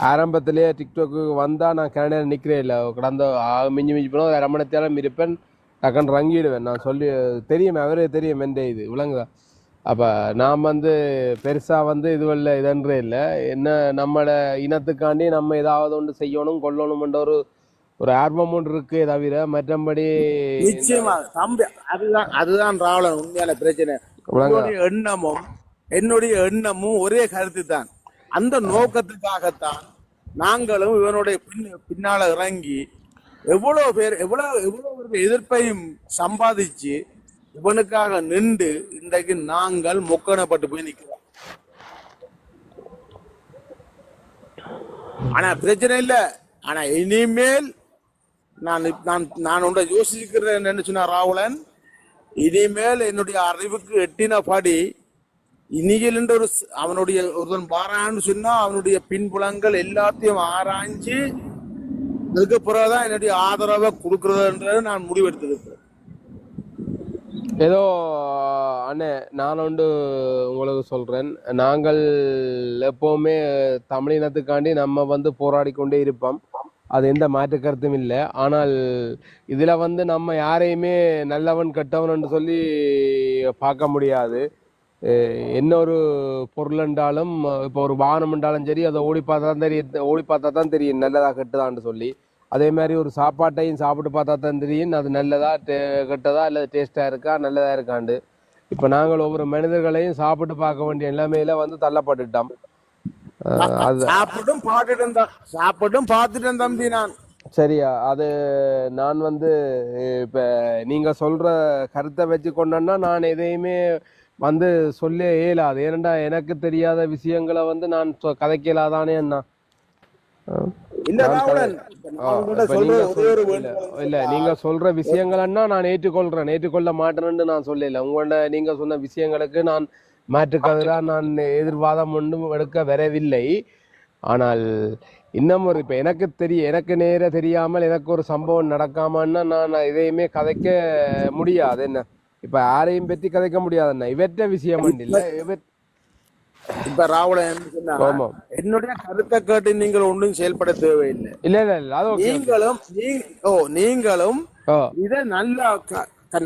ஆரம்பத்திலேயே டிக்டாக்கு வந்தால் நான் கனடாவில் நிற்கிறே இல்லை கடந்த மிஞ்சி மிஞ்சி போனால் ஒரு 1/2 மணி நேரம் இருப்பேன் டக்குன்னு ரங்கிடுவேன் நான் சொல்லி தெரியும் அவரே தெரியும் எந்த இது விளங்குதா அப்போ நான் வந்து பெருசாக வந்து இதுவல்ல இதன்றே இல்லை என்ன நம்மளோட இனத்துக்காண்டி நம்ம ஏதாவது ஒன்று செய்யணும் கொள்ளணும்ன்ற ஒரு ஆர்வம் ஒன்று இருக்கே தவிர மற்றபடி நிச்சயமா தம்பி அதுதான் ராவலன் உண்மையான பிரச்சனை. என்னுடைய எண்ணமும் ஒரே கருத்து தான். அந்த நோக்கத்துக்காகத்தான் நாங்களும் இவனுடைய பின்னால இறங்கி எவ்வளவு பேர் எவ்வளவு எதிர்ப்பையும் சம்பாதிச்சு இவனுக்காக நின்று இன்றைக்கு நாங்கள் மொக்கணப்பட்டு போய் நிற்கிறோம். ஆனா பிரச்சனை இல்லை. ஆனா இனிமேல் நான் ஒன்றை யோசிக்கிறேன் என்ன சொன்ன ராகுலன், இனிமேல் என்னுடைய அறிவுக்கு எட்டினபடி இனியில் அவனுடைய ஒருவன் பாரான்னு சொன்னா அவனுடைய பின்புலங்கள் எல்லாத்தையும் ஆராய்ஞ்சு அதுக்கு பிறகுதான் என்னுடைய ஆதரவை கொடுக்கறதுன்றது நான் முடிவெடுத்திருக்கிறேன். ஏதோ அண்ணே நான் உங்களுக்கு சொல்றேன், நாங்கள் எப்பவுமே தமிழினத்துக்காண்டி நம்ம வந்து போராடி கொண்டே இருப்போம், அது எந்த மாற்று கருத்தும் இல்லை. ஆனால் இதுல வந்து நம்ம யாரையுமே நல்லவன் கெட்டவன் சொல்லி பார்க்க முடியாது. என்ன ஒரு பொருள் என்றாலும் இப்போ ஒரு வாகனம் என்றாலும் சரி அதை ஓடி பார்த்தா தான் தெரியும் நல்லதா கெட்டதான்னு சொல்லி. அதே மாதிரி ஒரு சாப்பாட்டையும் சாப்பிட்டு பார்த்தா தான் தெரியும் அது நல்லதா கெட்டதா இல்லை டேஸ்டா இருக்கா நல்லதா இருக்காண்டு. இப்போ நாங்கள் ஒவ்வொரு மனிதர்களையும் சாப்பிட்டு பார்க்க வேண்டிய நிலைமையில வந்து தள்ளப்பட்டுட்டோம். சாப்பிட்டும் பார்த்துட்டேன் தம்பி நான். சரியா, அது நான் வந்து இப்ப நீங்க சொல்ற கருத்தை வச்சு கொண்டேன்னா நான் எதையுமே வந்து சொல்ல இயலாது. ஏனண்டா எனக்கு தெரியாத விஷயங்களை வந்து நான் கதைக்கலாதானே அண்ணா. இல்ல நீங்க சொல்ற விஷயங்கள்னா நான் ஏற்றுக்கொள்ள மாட்டேன்னு நான் சொல்லல. உங்களோட நீங்க சொன்ன விஷயங்களுக்கு நான் மாற்றுக்கதிரா நான் எதிர்வாதம் ஒன்றும் எடுக்க வரவில்லை. ஆனால் இன்னும் ஒரு இப்ப எனக்கு நேர தெரியாமல் எனக்கு ஒரு சம்பவம் நடக்காமன்னா நான் எதையுமே கதைக்க முடியாது. என்ன இப்ப யாரையும் பற்றி கதைக்க முடியாதுன்னா இவற்ற விஷயம் இல்ல. இப்ப ராவலன் என்னுடைய கருத்தை கேட்டு நீங்கள் ஒன்றும் செயல்பட தேவையில்லை. நீங்களும் இதை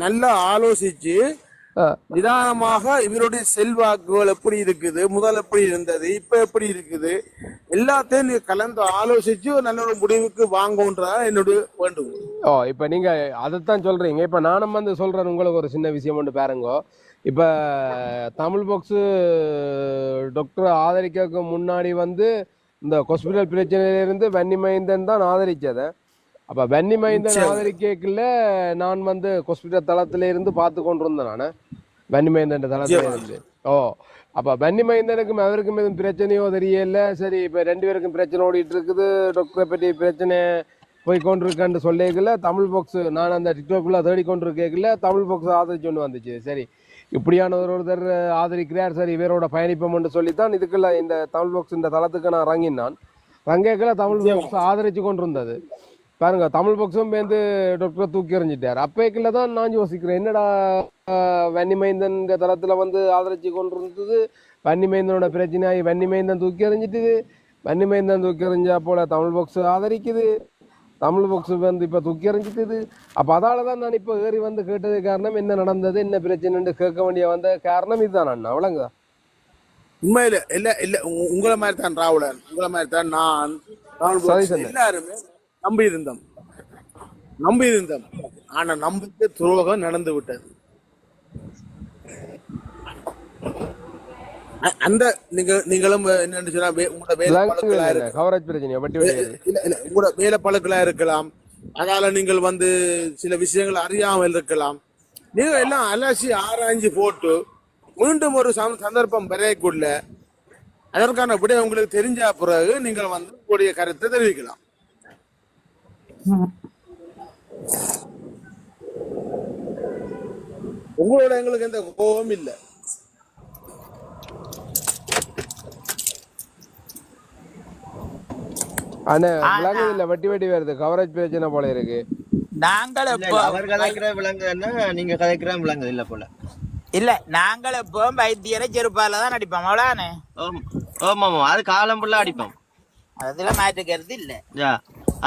நல்லா ஆலோசிச்சு நிதானமாக இவருடைய செல்வாக்குகள் எப்படி இருக்குது, முதல் எப்படி இருந்தது, இப்ப எப்படி இருக்குது, எல்லாத்தையும் நீங்க கலந்து ஆலோசிச்சு ஒரு நல்ல ஒரு முடிவுக்கு வாங்கன்றதா என்னுடைய வேண்டுகோள். இப்ப நீங்க அதைத்தான் சொல்றீங்க. இப்ப நானும் வந்து சொல்றேன் உங்களுக்கு ஒரு சின்ன விஷயம் ஒன்று பாருங்க. இப்ப தமிழ் பாக்ஸ் டாக்டர் ஆதரிக்க முன்னாடி வந்து இந்த ஹாஸ்பிட்டல் பிரச்சனையிலிருந்து வன்னி மைந்தன் தான் ஆதரிச்சதை. அப்ப வன்னி மைந்தன் ஆதரிக்கல நான் வந்து ஹாஸ்பிட்டல் தளத்தில இருந்து பார்த்து கொண்டிருந்தேன். நான் வன்னி மைந்தன் தளத்தில இருந்து அப்ப வன்னி மைந்தனுக்கும் அவருக்கும் எதுவும் பிரச்சனையோ தெரியல. சரி இப்ப 2 பேருக்கும் பிரச்சனை ஓடிட்டு இருக்குது, டாக்டரை பற்றி பிரச்சனை போய்கொண்டிருக்கேன்னு சொல்லிக்கல தமிழ் பாக்ஸ் நான் அந்த டிக்டாக்ல தேடிக்கொண்டிருக்கல தமிழ் பாக்ஸ் ஆதரிச்சு ஒன்று வந்துச்சு. சரி இப்படியான ஒருத்தர் ஆதரிக்கிறார், சரி இவரோட பயணிப்போம்னு சொல்லித்தான் இதுக்குள்ள இந்த தமிழ் பாக்ஸ் இந்த தளத்துக்கு நான் இறங்கினான். ரங்கேக்கல தமிழ் பாக்ஸ் ஆதரிச்சு கொண்டிருந்தது பாருங்க. தமிழ் பாக்ஸும் வந்து டாக்டரை தூக்கி எறிஞ்சிட்டார். அப்பைக்குள்ள தான் நான் யோசிக்கிறேன், என்னடா வன்னிமைந்தன் தளத்துல வந்து ஆதரிச்சு கொண்டிருந்தது வன்னிமைந்தனோட பிரச்சனையாகி வன்னிமைந்தன் தூக்கி எறிஞ்சிட்டுது. வன்னிமைந்தன் தூக்கி எறிஞ்சா போல தமிழ் பாக்ஸ் ஆதரிக்குது, தமிழ் பாக்ஸ் வந்து இப்ப தூக்கி எறிஞ்சிட்டுது. அப்ப அதாலதான் நான் இப்ப ஏறி வந்து கேட்டது காரணம் என்ன நடந்தது என்ன பிரச்சனைன்னு கேட்க வேண்டிய வந்த காரணம் இதுதான் அண்ணா. அவ்வளவுங்க உண்மையில இல்ல இல்ல உங்களை மாதிரி தான் ராவலன், உங்களை மாதிரி தான் நான் எல்லாருமே நம்பி இருந்தோம். ஆனா நம்பிக்கை துரோகம் நடந்து விட்டது. அந்த நீங்களும் என்னன்னு சொன்னா உங்களோட வேலை பழக்கலா இருக்கலாம், அதனால நீங்கள் வந்து சில விஷயங்கள் அறியாமல் இருக்கலாம். நீங்க எல்லாம் அலசி ஆராய்ஞ்சு போட்டு மீண்டும் ஒரு சந்தர்ப்பம் வரைக்குள்ள அதற்கான விட உங்களுக்கு தெரிஞ்ச பிறகு நீங்கள் வந்து உங்களுடைய கருத்தை தெரிவிக்கலாம். உங்களோட எங்களுக்கு எந்த கோபம் இல்லை. வட்டி வருது கவரேஜ் பிரச்சனை போல இருக்கு. நாங்கள் அவர் கதைக்கிற விலங்குன்னா நீங்க கதைக்கிற விலங்கு இல்ல போல இல்ல. நாங்கள் எப்போ வைத்தியரை செருப்பால தான் அடிப்போம். அவ்வளவுதானே? ஆமா அது காலம் ஃபுல்லா அடிப்போம். அதுல மாற்று கருத்து இல்ல. யா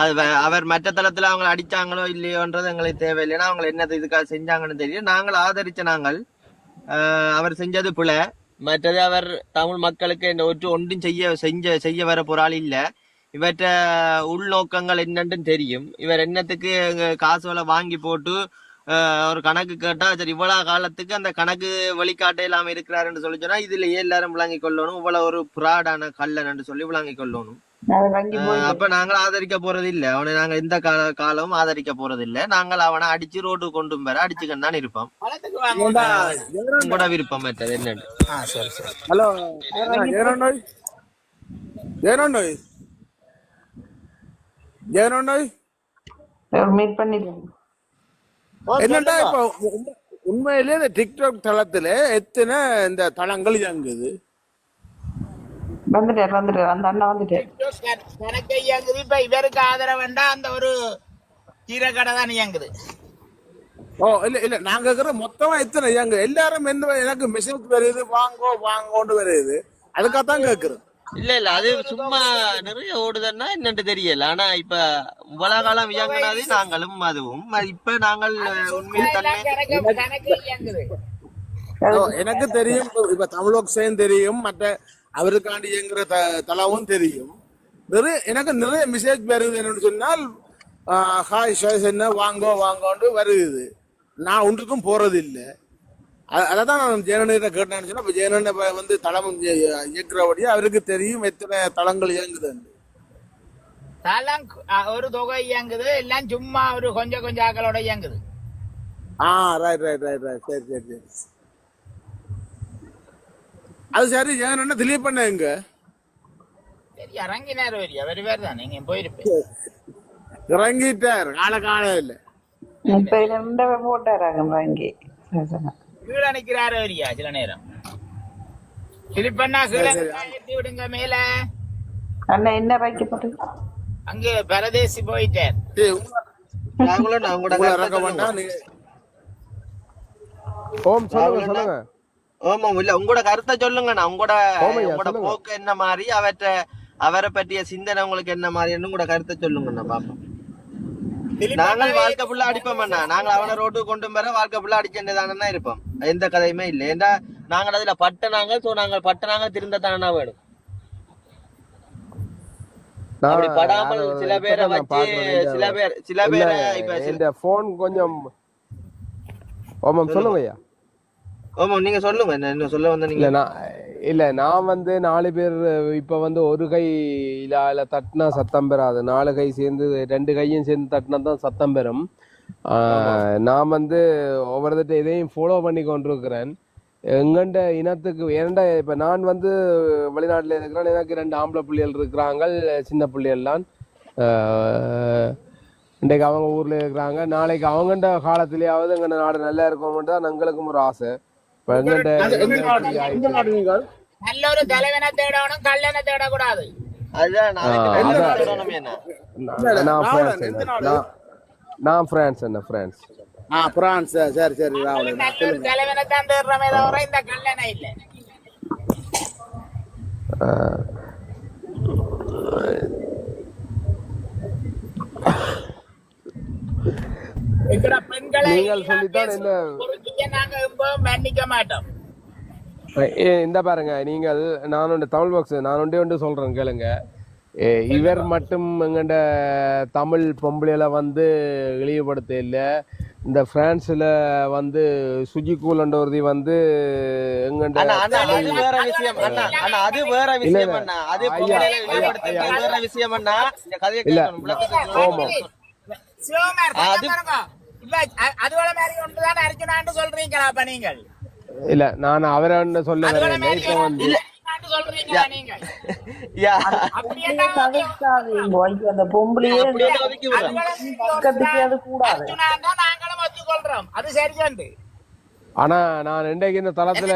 அது அவர் மற்ற தளத்துல அவங்க அடிச்சாங்களோ இல்லையோன்றது எங்களுக்கு தேவையில்லைன்னா அவங்க என்ன இதுக்காக செஞ்சாங்கன்னு தெரியும். நாங்கள் ஆதரிச்ச நாங்கள் அவர் செஞ்சது பிழை. மற்றது அவர் தமிழ் மக்களுக்கு இந்த ஒன்றும் செய்ய வர போறாள் இல்ல. இவற்ற உள்நோக்கங்கள் என்னன்னு தெரியும். இவர் என்னத்துக்கு காசுகளை வாங்கி போட்டு ஒரு கணக்கு கேட்டா சரி இவ்வளவு காலத்துக்கு அந்த கணக்கு வழிகாட்ட இல்லாம இருக்கிறாருன்னு சொல்லி சொன்னா இதுலயே எல்லாரும் விளங்கி கொள்ளணும். இவ்வளவு ஒரு புராடான கல்லன்னு சொல்லி விளங்கி கொள்ளணும். அப்ப நாங்கள் ஆதரிக்க போறது இல்ல. அவனை நாங்க எந்த காலமும் ஆதரிக்க போறது இல்ல. நாங்கள் அவனை அடிச்சு ரோடு கொண்டு வர அடிச்சுக்கன்னு தான் இருப்போம். உங்களோட விருப்பம் மற்றது என்னன்னு. ஹலோ ஜெயனோய் ஜெயனோய் ஜெயனோய் மீட் பண்ணி என்னண்டா இப்ப உண்மையிலேயே இந்த டிக்டாக் தளத்துல எத்தனை இந்த தளங்கள் இயங்குது? வந்துட்டார் அந்த அண்ணா வந்துட்டார். கணக்கு இயங்குது. இப்ப இவருக்கு ஆதரவு வேண்டாம் அந்த ஒரு கீரைக்கடை தான் இயங்குது. ஓ இல்ல நாங்க இருக்கிற மொத்தமா எத்தனை இயங்குது? எல்லாரும் என்ன எனக்கு மெசேஜ் வருது வாங்கோன்னு வருது. அதுக்காகத்தான் கேக்குறேன். இல்ல அது சும்மா நிறைய ஓடுதுன்னா என்னன்னு தெரியல. ஆனா இப்ப இவ்வளவு காலம் இயங்கினது நாங்களும் அதுவும் இப்ப நாங்கள் உண்மையை எனக்கு தெரியும். இப்ப தமிழோக்சேன் தெரியும், மற்ற அவருக்காண்டி இயங்குற தளவும் தெரியும். எனக்கு நிறைய மெசேஜ் வருது. என்னன்னு சொன்னால் ஹாய் ஷாய்ஸ் என்ன வாங்கோன்னு வருது. நான் ஒன்றுக்கும் போறது இல்லை. அதான் நான் ஜெயனனிட்ட கேட்டேன்னு சொன்னா ஜெயனன் வந்து தளம் இயக்குறபடியா அவருக்கு தெரியும் எத்தனை தளங்கள் இயங்குதுன்னு. தளம் ஒரு தொகை இயங்குது. எல்லாம் சும்மா ஒரு கொஞ்சம் ஆக்களோட இயங்குது. ரைட் சரி அது சரி. ஜெயனன் திலீப் பண்ண எங்க சரி இறங்கினார். அவர் பேர் தான் நீங்க போயிருப்பேன். இறங்கிட்டார். கால இல்ல இப்ப ரெண்டவே போட்டாராங்க வாங்கி கீழே நிக்கிறாரு வரியா சில நேரம். திருப்பண்ணா கீழே விடுங்க மேல. அண்ணா என்ன பைக்கு போட்டு அங்கே பரதேசி போயிட்டார். ஓம் சொல்லுங்க. ஆமா இல்ல உங்களோட கருத்தை சொல்லுங்கண்ணா. உங்களோட போக்கு என்ன மாதிரி அவரை பற்றிய சிந்தனை உங்களுக்கு என்ன மாதிரி உங்களோட கருத்தை சொல்லுங்கண்ணா பாப்போம். நாங்கள் வாழ்க்கை ஃபுல்லா அடிப்போம் அண்ணா. நாங்கள் அவனை ரோட்டுக்கு கொண்டு வர வாழ்க்கை ஃபுல்லா அடிச்சேன்தானே இருப்போம். எந்த கதையுமே இல்லை. ஏண்டா நாங்கள் அதுல பட்டனாங்க திருந்தத்தானா வேணும். அப்படி படாமல் சில பேரை வச்சு சில பேரை இப்ப இந்த போன் கொஞ்சம் சொல்லுங்க ஐயா. ஆமா நீங்க சொல்லுங்க. என்ன சொல்ல வந்த நீங்க? நான் வந்து 4 பேர் இப்ப வந்து ஒரு கையில தட்டினா சத்தம் பெறாது. 4 கை சேர்ந்து 2 கையும் சேர்ந்து தட்டினா தான் சத்தம் பெறும். நான் வந்து ஒவ்வொருத்த இதையும் ஃபாலோ பண்ணி கொண்டிருக்கிறேன். எங்கண்ட இனத்துக்கு ஏன்டா இப்ப நான் வந்து வெளிநாட்டுல இருக்கிறேன். எனக்கு 2 ஆம்பளை பிள்ளைகள் இருக்கிறாங்க. சின்ன பிள்ளைகள்லாம் இன்றைக்கு அவங்க ஊர்ல இருக்கிறாங்க. நாளைக்கு அவங்கண்ட காலத்திலேயாவது எங்க நாடு நல்லா இருக்கும் தான் எங்களுக்கும் ஒரு ஆசை. நல்ல ஒரு தலைவனை தேடணும், கல்லனை தேடக்கூடாது. நான் பிரான்ஸ் சரி தலைவனை தான் தேடுறமே தவிர இந்த கல்லனை இல்லை. நீங்கள் சொல்லித்தான் என்ன மன்னிக்க மாட்டோம். இந்த பாருங்க நீங்கள் நான் தமிழ் பாக்ஸ் நான் ஒன்று சொல்றேன் கேளுங்க. இவர் மட்டும் எங்கண்ட தமிழ் பொம்பளையில வந்து இழிவுபடுத்த இல்லை. இந்த பிரான்ஸ்ல வந்து சுஜிகூல் ஒருதி வந்து எங்கண்ட வேற விஷயம் அது வேற விஷயம் அண்ணா. அது வேற விஷயம் அண்ணா. இல்ல ஆமா இல்ல நான் அவரை சொல்ல வரேன். இப்ப வந்து அந்த பொம்பளையே கூடாது. ஆனா நான் இன்றைக்கு இந்த தளத்துல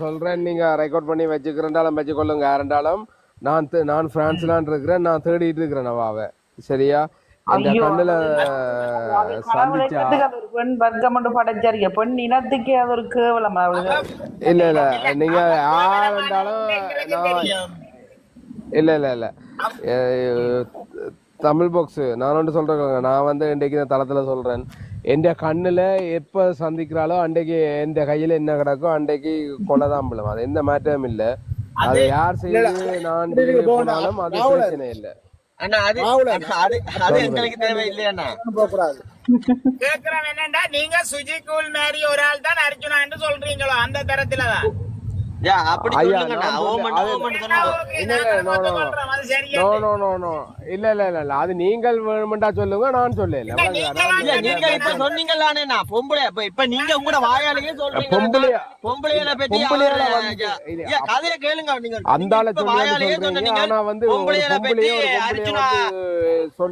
சொல்றேன். நீங்க ரெக்கார்ட் பண்ணி வச்சுக்கிறேன்டாலும் வச்சுக்கொள்ளுங்க. யாருண்டாலும் நான் பிரான்ஸ்லான் இருக்கிறேன். நான் தேடிட்டு இருக்கிறேன் அவாவை. சரியா? அந்த கண்ணுல சந்திச்சா பெண் இனத்துக்கே அது ஒரு கேவலம். இல்ல நீங்க யாருண்டாலும் இல்ல தமிழ் பாக்ஸ் நான் ஒன்று சொல்றேங்க. நான் வந்து இன்றைக்கு இந்த தளத்துல சொல்றேன், என் கண்ணுல எப்ப சந்திக்கிறாளோ அன்றைக்கு என் கையில என்ன கிடக்கோ அன்றைக்கு கொலைதான் விழும். அது எந்த மாற்றமும் இல்லை. அது யார் செய்து நான் போனாலும் அது பிரச்சனை இல்லை. அண்ணா அது எங்களுக்கு தேவை இல்லையா? கேக்குறவன் என்னண்டா, நீங்க சுஜிகூல் மாதிரி ஒரு ஆள் தான் அர்ஜுனான்னு சொல்றீங்களோ அந்த தரத்துலதான். அப்படி சொல்லுங்கண்ணா. இல்ல இல்ல இல்ல, அது நீங்கள் வேணுமெண்டா சொல்லுங்க, நான் சொல்லல. நீங்க இப்ப சொன்னீங்களானே பொம்பளை, இப்ப நீங்க உங்களோட வாயாலேயே சொல்றீங்க பொம்பளையில பத்தி கதைய கேளுங்க. நீங்க அந்த வாயாலேயே சொன்னீங்க பொம்பளையில பத்தி அர்ஜுனா,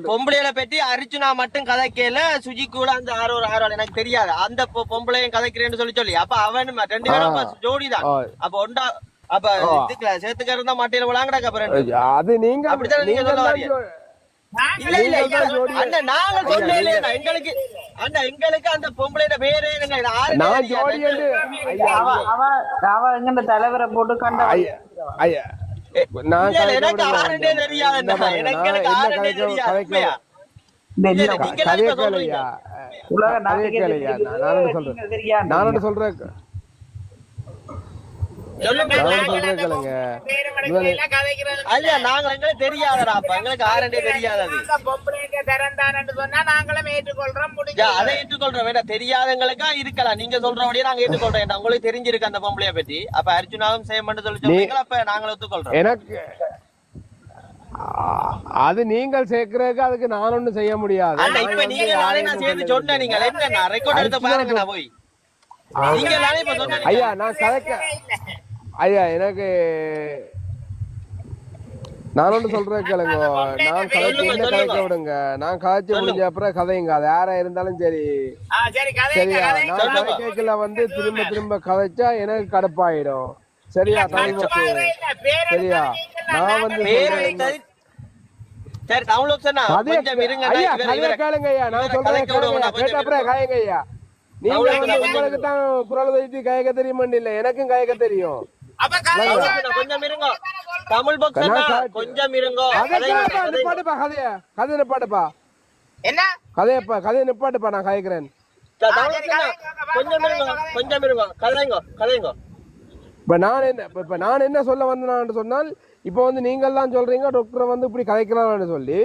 பொம்பளையில பத்தி அர்ஜுனா மட்டும் கதைக்கல, சுஜி கூட அந்த ஆறு எனக்கு தெரியாது அந்த பொம்பளையும் கதைக்கிறேன்னு சொல்லி அப்ப அவன் 2 பேரும் ஜோடிதான். அப்ப ஒண்டா அப்ப இதுக்கு சேர்த்துக்க இருந்தா மாட்டில விளாங்கடா. அது நீங்க அப்படித்தான் நீங்க சொல்ல வரீங்க. இல்ல இல்ல அண்ணா நாங்க சொல்லல. எங்களுக்கு அண்ணா எங்களுக்கு அந்த பொம்பளையோட பேரே நான் ஜோடி என்று அவ எங்க தலைவரை போட்டு கண்ட நான் எனக்கு ஆரண்டே தெரியாது. எனக்கு ஆரண்டே தெரியாது. நான் சொல்றேன் தெரியாதங்களுக்கா இருக்கலாம். நீங்க சொல்றபடியே நாங்க ஏற்றுக்கொள்றோம். உங்களுக்கு தெரிஞ்சிருக்கு அந்த பொம்பளைய பத்தி. அப்ப அர்ஜுனாவும் செய்யணும்னு சொல்லி அப்ப நாங்க ஒத்துக்கொள்றோம். எனக்கு அது நீங்கள் சேர்க்கறதுக்கு அதுக்கு நான் ஒண்ணும் செய்ய முடியாது. இப்ப நீங்க நான் சேர்த்து சொன்னேன். நீங்க என்ன ரெக்கார்ட் எடுத்து பாருங்க. நான் போய் ஐயா நான் கதைக்க ஐயா எனக்கு நான் ஒன்று சொல்றேன் கேளுங்க. நான் கதைச்சு என்ன கதைக்க விடுங்க. நான் கதைச்சு முடிஞ்ச அப்புறம் கதைங்க. அது யாரா இருந்தாலும் சரி சரியா. நான் கதைக்கல வந்து திரும்ப திரும்ப கதைச்சா எனக்கு கடுப்பாயிடும். சரியா தமிழ் மக்கள் சரியா. நான் வந்து கேளுங்க ஐயா. நான் சொல்றேன் கேட்ட அப்புறம் கதைங்க ஐயா. நீங்க வந்து உங்களுக்கு தான் குரல் வைத்து கயக்க தெரியுமா? இல்ல எனக்கும் கயக்க தெரியும். கொஞ்சம் இருங்க. தமிழ் கொஞ்சம் இருங்க. நிப்பாட்டுப்பா கதைய கதை நிப்பாட்டுப்பா. என்ன கதைய நிப்பாட்டுப்பா. நான் கயக்கிறேன். கொஞ்சம் இருங்க கொஞ்சம் இருங்க. கதைங்க. இப்ப நான் என்ன சொல்ல வந்தேன் சொன்னால், இப்ப வந்து நீங்கள் தான் சொல்றீங்க டாக்டரை வந்து இப்படி கதைக்கலாம்னு சொல்லி.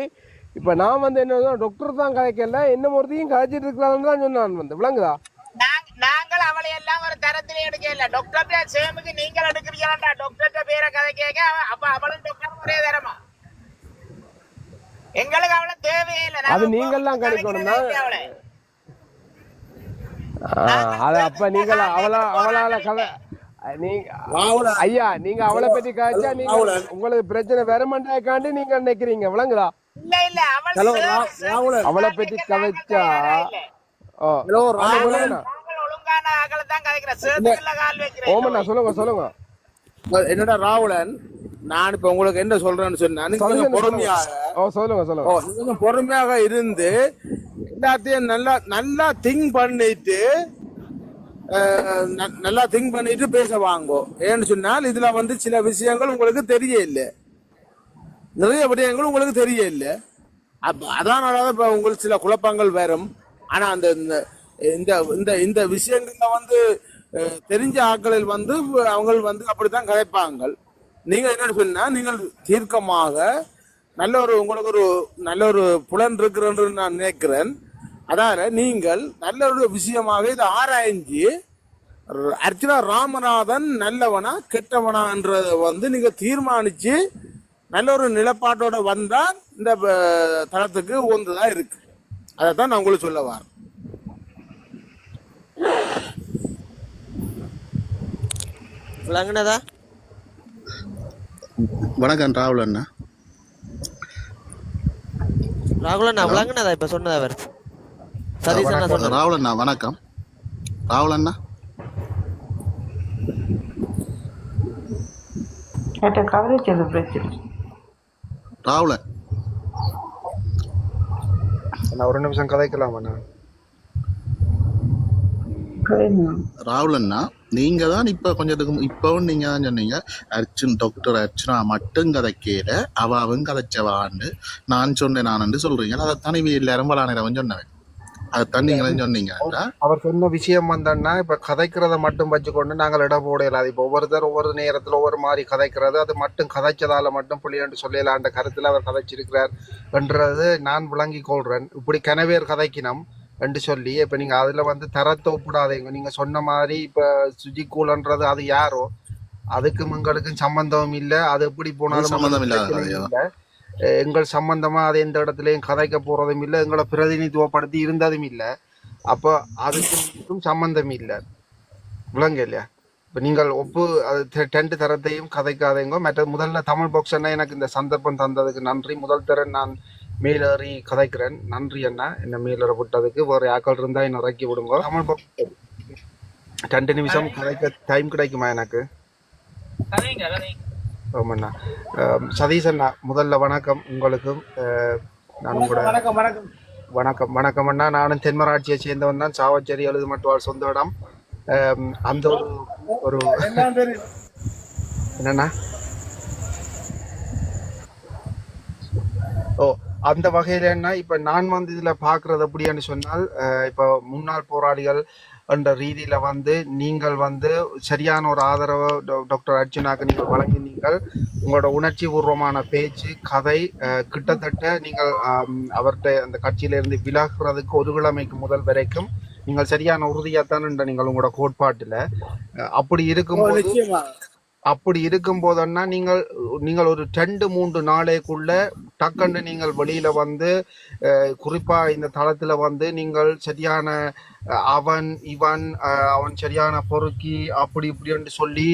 இப்ப நான் வந்து என்ன டாக்டர் தான் கதைக்கல, என்ன ஒருத்தையும் கதைச்சிட்டு இருக்கலாம்னு தான் சொன்னான். வந்து விளங்குதா? நாங்கள் அவளை எல்லாம் ஒரு தரத்திலே எடுக்கல. டாக்டர் சேமுக்கு நீங்கள் எடுக்கிறீங்களா? டாக்டர் பேரை கதை கேட்க அப்ப அவளும் டாக்டர் ஒரே தரமா? எங்களுக்கு அவளை தேவையே இல்லை. அது நீங்கள் தான் கணிக்கணும்னா அது அப்ப நீங்கள் அவளால கதை ஐயா நீங்க அவளை பத்தி காய்ச்சா நீங்க உங்களுக்கு பிரச்சனை வரமாட்டாக்காண்டி நீங்க நினைக்கிறீங்க. விளங்குதா? இல்ல இல்ல அவளை பத்தி கதைச்சா சொல்லுங்க. என்னடா ராகுலன், நான் இப்ப உங்களுக்கு என்ன சொல்றேன்னு சொன்னா பொறுமையாக இருந்து எல்லாத்தையும் நல்லா திங்க் பண்ணிட்டு பேச வாங்கோ. ஏன்னு சொன்னால் இதுல வந்து சில விஷயங்கள் உங்களுக்கு தெரிய இல்லை, நிறைய விடயங்கள் உங்களுக்கு தெரிய இல்லை. அதனால இப்ப உங்களுக்கு சில குழப்பங்கள் வரும். ஆனா அந்த இந்த விஷயங்கள்ல வந்து தெரிஞ்ச ஆட்களில் வந்து அவங்க வந்து அப்படித்தான் கதைப்பாங்க. நீங்க என்ன சொன்னா, நீங்கள் தீர்க்கமாக உங்களுக்கு ஒரு நல்ல ஒரு புலன் இருக்கிறன்னு நான் நினைக்கிறேன். அதால நீங்கள் நல்ல ஒரு விஷயமாக இதை ஆராய்ஞ்சு அர்ச்சனா ராமநாதன் நல்லவனா கெட்டவனான்றத வந்து நீங்க தீர்மானிச்சு நல்ல ஒரு நிலப்பாட்டோட வந்தா இந்த தளத்துக்கு ஒன்றுதான் இருக்கு. அதைத்தான் நான் உங்களுக்கு சொல்ல வரேன். வணக்கம் ராகுல் அண்ணா. விளங்குனதா இப்ப சொன்னதா அவர் சதீஷ் அண்ணா சொன்னது. ராகுல் அண்ணா வணக்கம். ராகுல் அண்ணா ராகுலன் ஒரு நிமிஷம் கதைக்கலாமா? ராகுல் அண்ணா நீங்க தான் இப்ப கொஞ்சத்துக்கு இப்பவும் நீங்க தான் சொன்னீங்க டாக்டர் அர்ச்சனா மட்டும் கதைக்கல அவாவும் கதைச்சவான்னு நான் சொன்னேன் நான் சொல்றீங்க. அதைத்தான் இவ எல்லாரும் வள நேரம் சொன்னேன். அதைத்தான் நீங்களும் சொன்னீங்க. அவர் சொன்ன விஷயம் வந்தோன்னா இப்ப கதைக்கிறத மட்டும் வச்சுக்கொண்டு நாங்கள் இடம் போடலாம். இப்ப ஒவ்வொருத்தர் ஒவ்வொரு நேரத்துல ஒவ்வொரு மாதிரி கதைக்கிறது, அது மட்டும் கதைச்சதால மட்டும் புள்ளியன்று சொல்லலான்ற கருத்துல அவர் கதைச்சிருக்கிறார் என்றது நான் விளங்கி கொள்றேன். இப்படி கனவேர் கதைக்கினம் என்று சொல்லி இப்ப நீங்க அதுல வந்து தரத்தை ஒப்பிடாதீங்க. நீங்க சொன்ன மாதிரி இப்ப சுஜிகூலன்றது அது யாரோ அதுக்கும் எங்களுக்கும் சம்பந்தம் இல்லை. அது எப்படி போனாலும் சம்பந்தம் இல்லை. எங்கள் சம்பந்தமா அது எந்த இடத்துலயும் கதைக்க போறதும் இல்லை, எங்களை பிரதிநிதித்துவப்படுத்தி இருந்ததும் இல்லை. அப்போ அதுக்கும் சம்பந்தம் இல்லை. விளங்க இல்லையா? இப்ப நீங்கள் டென்ட் தரத்தையும் கதைக்காதீங்க. மற்ற முதல்ல தமிழ் பாக்ஸ் அண்ணா எனக்கு இந்த சந்தர்ப்பம் தந்ததுக்கு நன்றி. முதல் தரம் நான் மேலேறி கதைக்கிறேன். நன்றி அண்ணா, என்ன மேலேற விட்டதுக்கு. வேற யாக்கள் இருந்தா என்ன இறக்கி விடுங்க. தமிழ் பாக்ஸ் 2 நிமிஷம் கதைக்க டைம் கிடைக்குமா எனக்கு? ஆமாண்ணா. சதீஷ் அண்ணா முதல்ல வணக்கம் உங்களுக்கும். நான் உங்களோட வணக்கம் வணக்கம் அண்ணா. நானும் தென்மராட்சியை சேர்ந்தவன் தான். சாவச்சேரி எழுதுமட்டுவாள் சொந்த இடம். அந்த ஒரு என்னண்ணா அந்த வகையில என்ன இப்ப நான் வந்து இதுல பாக்குறது அப்படின்னு சொன்னால் இப்ப முன்னாள் போராளிகள் என்ற ரீதியில வந்து நீங்கள் வந்து சரியான ஒரு ஆதரவு டாக்டர் அர்ச்சனாக்கு நீங்கள் வழங்கினீர்கள். உங்களோட உணர்ச்சி பூர்வமான பேச்சு கதை கிட்டத்தட்ட நீங்கள் அவர்கிட்ட அந்த கட்சியிலிருந்து விலகுறதுக்கு ஒரு கிழமைக்கு முதல் வரைக்கும் நீங்கள் சரியான உறுதியாத்தான் நீங்கள் உங்களோட கோட்பாட்டுல அப்படி இருக்கும் போதுன்னா நீங்கள் ஒரு 2-3 நாளைக்குள்ள டக்குன்னு நீங்கள் வெளியில வந்து குறிப்பா இந்த தளத்துல வந்து நீங்கள் சரியான அவன் சரியான பொறுக்கி அப்படி இப்படின்னு சொல்லி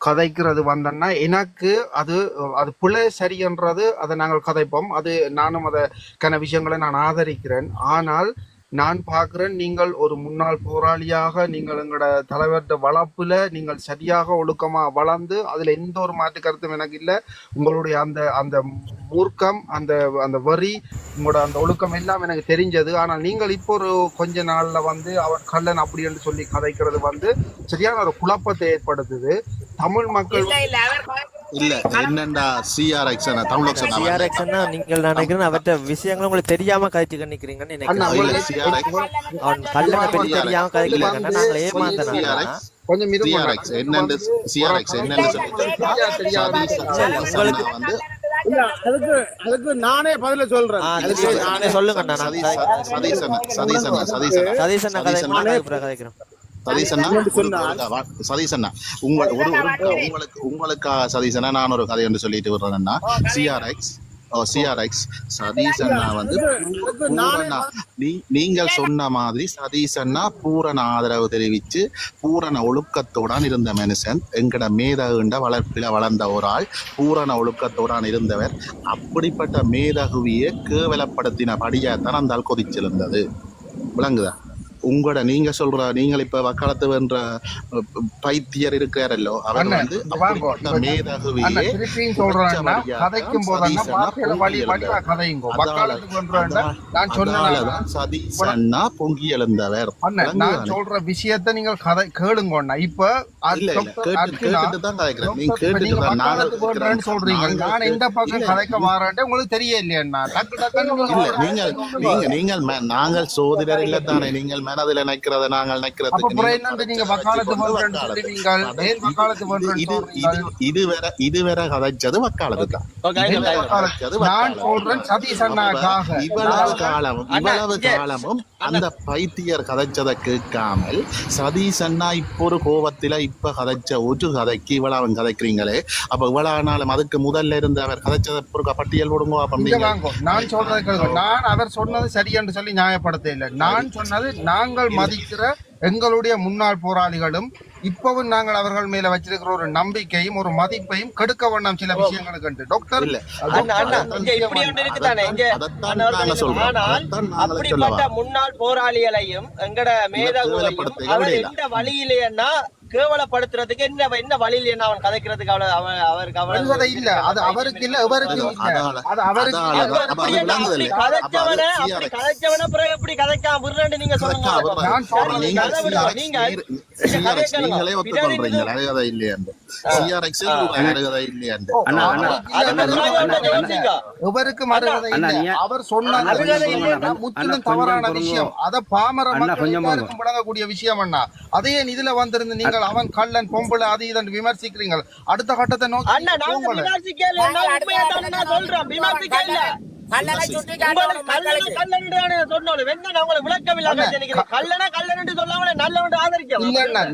கதைக்கிறது வந்தோன்னா எனக்கு அது பிழை சரியன்றது அதை நாங்கள் கதைப்போம். அது நானும் அதற்கான விஷயங்களை நான் ஆதரிக்கிறேன். ஆனால் நான் பார்க்கிறேன் நீங்கள் ஒரு முன்னாள் போராளியாக நீங்கள் எங்களோட தலைவர்கிட்ட வளர்ப்புல நீங்கள் சரியாக ஒழுக்கமா வளர்ந்து அதுல எந்த ஒரு மாற்று கருத்தும் எனக்கு இல்லை. உங்களுடைய அந்த மூர்க்கம் அந்த வரி உங்களோட அந்த ஒழுக்கம் எல்லாம் எனக்கு தெரிஞ்சது. ஆனால் நீங்கள் இப்போ ஒரு கொஞ்ச நாள்ல வந்து அவர் கள்ளன் அப்படி என்று சொல்லி கதைக்கிறது வந்து சரியான ஒரு குழப்பத்தை ஏற்படுத்துது. தமிழ் மக்கள் இல்ல என்னண்டா சிஆர்எக்ஸ் நீங்கள் நினைக்கிறேன் அவற்ற விஷயங்கள் உங்களுக்கு தெரியாம கதைச்சு கணிக்கிறீங்கன்னு நினைக்கிறேன். அவன் கல்லனை பற்றி தெரியாம கதைக்கிறாங்க. நாங்கள் ஏமாந்தனால கொஞ்சம் அதுக்கு நானே பதில சொல்றேன். சொல்லுங்க சதீசன் கதைக்கிறேன். சதீசன்னா உங்களுக்கு சதீசனா நான் ஒரு கதை என்று சொல்லிட்டு விடுறேன்னா சிஆர்எக்ஸ் சதீஷ் அண்ணா வந்து நீங்கள் சொன்ன மாதிரி சதீஷ் அண்ணா பூரண ஆதரவு தெரிவிச்சு பூரண ஒழுக்கத்தோடான் இருந்த மனுஷன். எங்கட மேதகுண்ட வளர்ப்பில வளர்ந்த ஒரு ஆள், பூரண ஒழுக்கத்தோடான் இருந்தவர். அப்படிப்பட்ட மேதகுவியை கேவலப்படுத்தின படியாத்தான் அந்த ஆள் கொதிச்சிருந்தது. விளங்குதா? உங்களோட நீங்கள் இப்ப வக்காலத்து வென்ற பைத்தியர் இருக்கிறாரல்லோ அவர் வந்து சதீசன்னா பொங்கி எழுந்தவர். நான் சொல்ற விஷயத்த நீங்கள் கேளுங்க. இப்ப கேட்டுதான் கதைக்கிறேன். நீங்க கேட்டுட்டு சொல்றீங்க. நான் எந்த பக்கம் கதைக்க மாறேன் உங்களுக்கு தெரியலையா? நீங்கள் நாங்கள் சோதிடர் இல்ல தானே. நீங்கள் மனதில் நினைக்கிறத நாங்கள் இதுவரை கதைச்சது வக்காலத்து தான். இவ்வளவு காலமும் அந்த பைத்தியர் கதைச்சதை கேட்காமல் சதீஷ் அண்ணா இப்போ ஒரு கோபத்தில இப்ப கதைச்ச ஒரு கதைக்கு இவ்வளவு கதைக்கிறீங்களே. அப்ப இவ்வளவு நாளும் அதுக்கு முதல்ல இருந்து அவர் கதைச்சதை பட்டியல் விடுங்க. நான் சொல்றது நான் அவர் சொன்னது சரி என்று சொல்லி நியாயப்படுத்த இல்லை. நான் சொன்னது நாங்கள் மதிக்கிற எங்களுடைய முன்னாள் போராளிகளும் இப்பவும் நாங்கள் அவர்கள் மேல வச்சிருக்கிற ஒரு நம்பிக்கையும் ஒரு மதிப்பையும் கெடுக்க வேண்டாம் சில விஷயங்களுக்கு. டாக்டர் அப்படிப்பட்ட முன்னாள் போராளிகளையும் எங்கட மேதகுலையும் அவர் எந்த வழியிலேன்னா கேவலப்படுத்துறதுக்கு என்ன வழியில் என்ன அவன் கதைக்கிறதுக்கு அவருக்கு வருவதை இல்ல அது அவருக்கு இல்ல எவருக்கும் இல்ல அது அவருக்கு கதைச்சவன பிறகு எப்படி கதைக்காம விடுறேன்னு நீங்க சொல்லுங்க. நீங்களே ஒத்துக்கொள்றீங்க அழகதா இல்லையாண்டு சிஆர்எக்ஸ் அழகதா இல்லையாண்டு எவருக்கும் அருகதை இல்ல. அவர் சொன்ன முற்றிலும் தவறான விஷயம். அத பாமர மக்களுக்கும் விளங்கக்கூடிய விஷயம் அண்ணா. அதையே இதுல வந்திருந்து நீங்கள் அவன் கள்ளன் பொம்பளை அது இதன் விமர்சிக்கிறீங்க. அடுத்த கட்டத்தை நோக்கி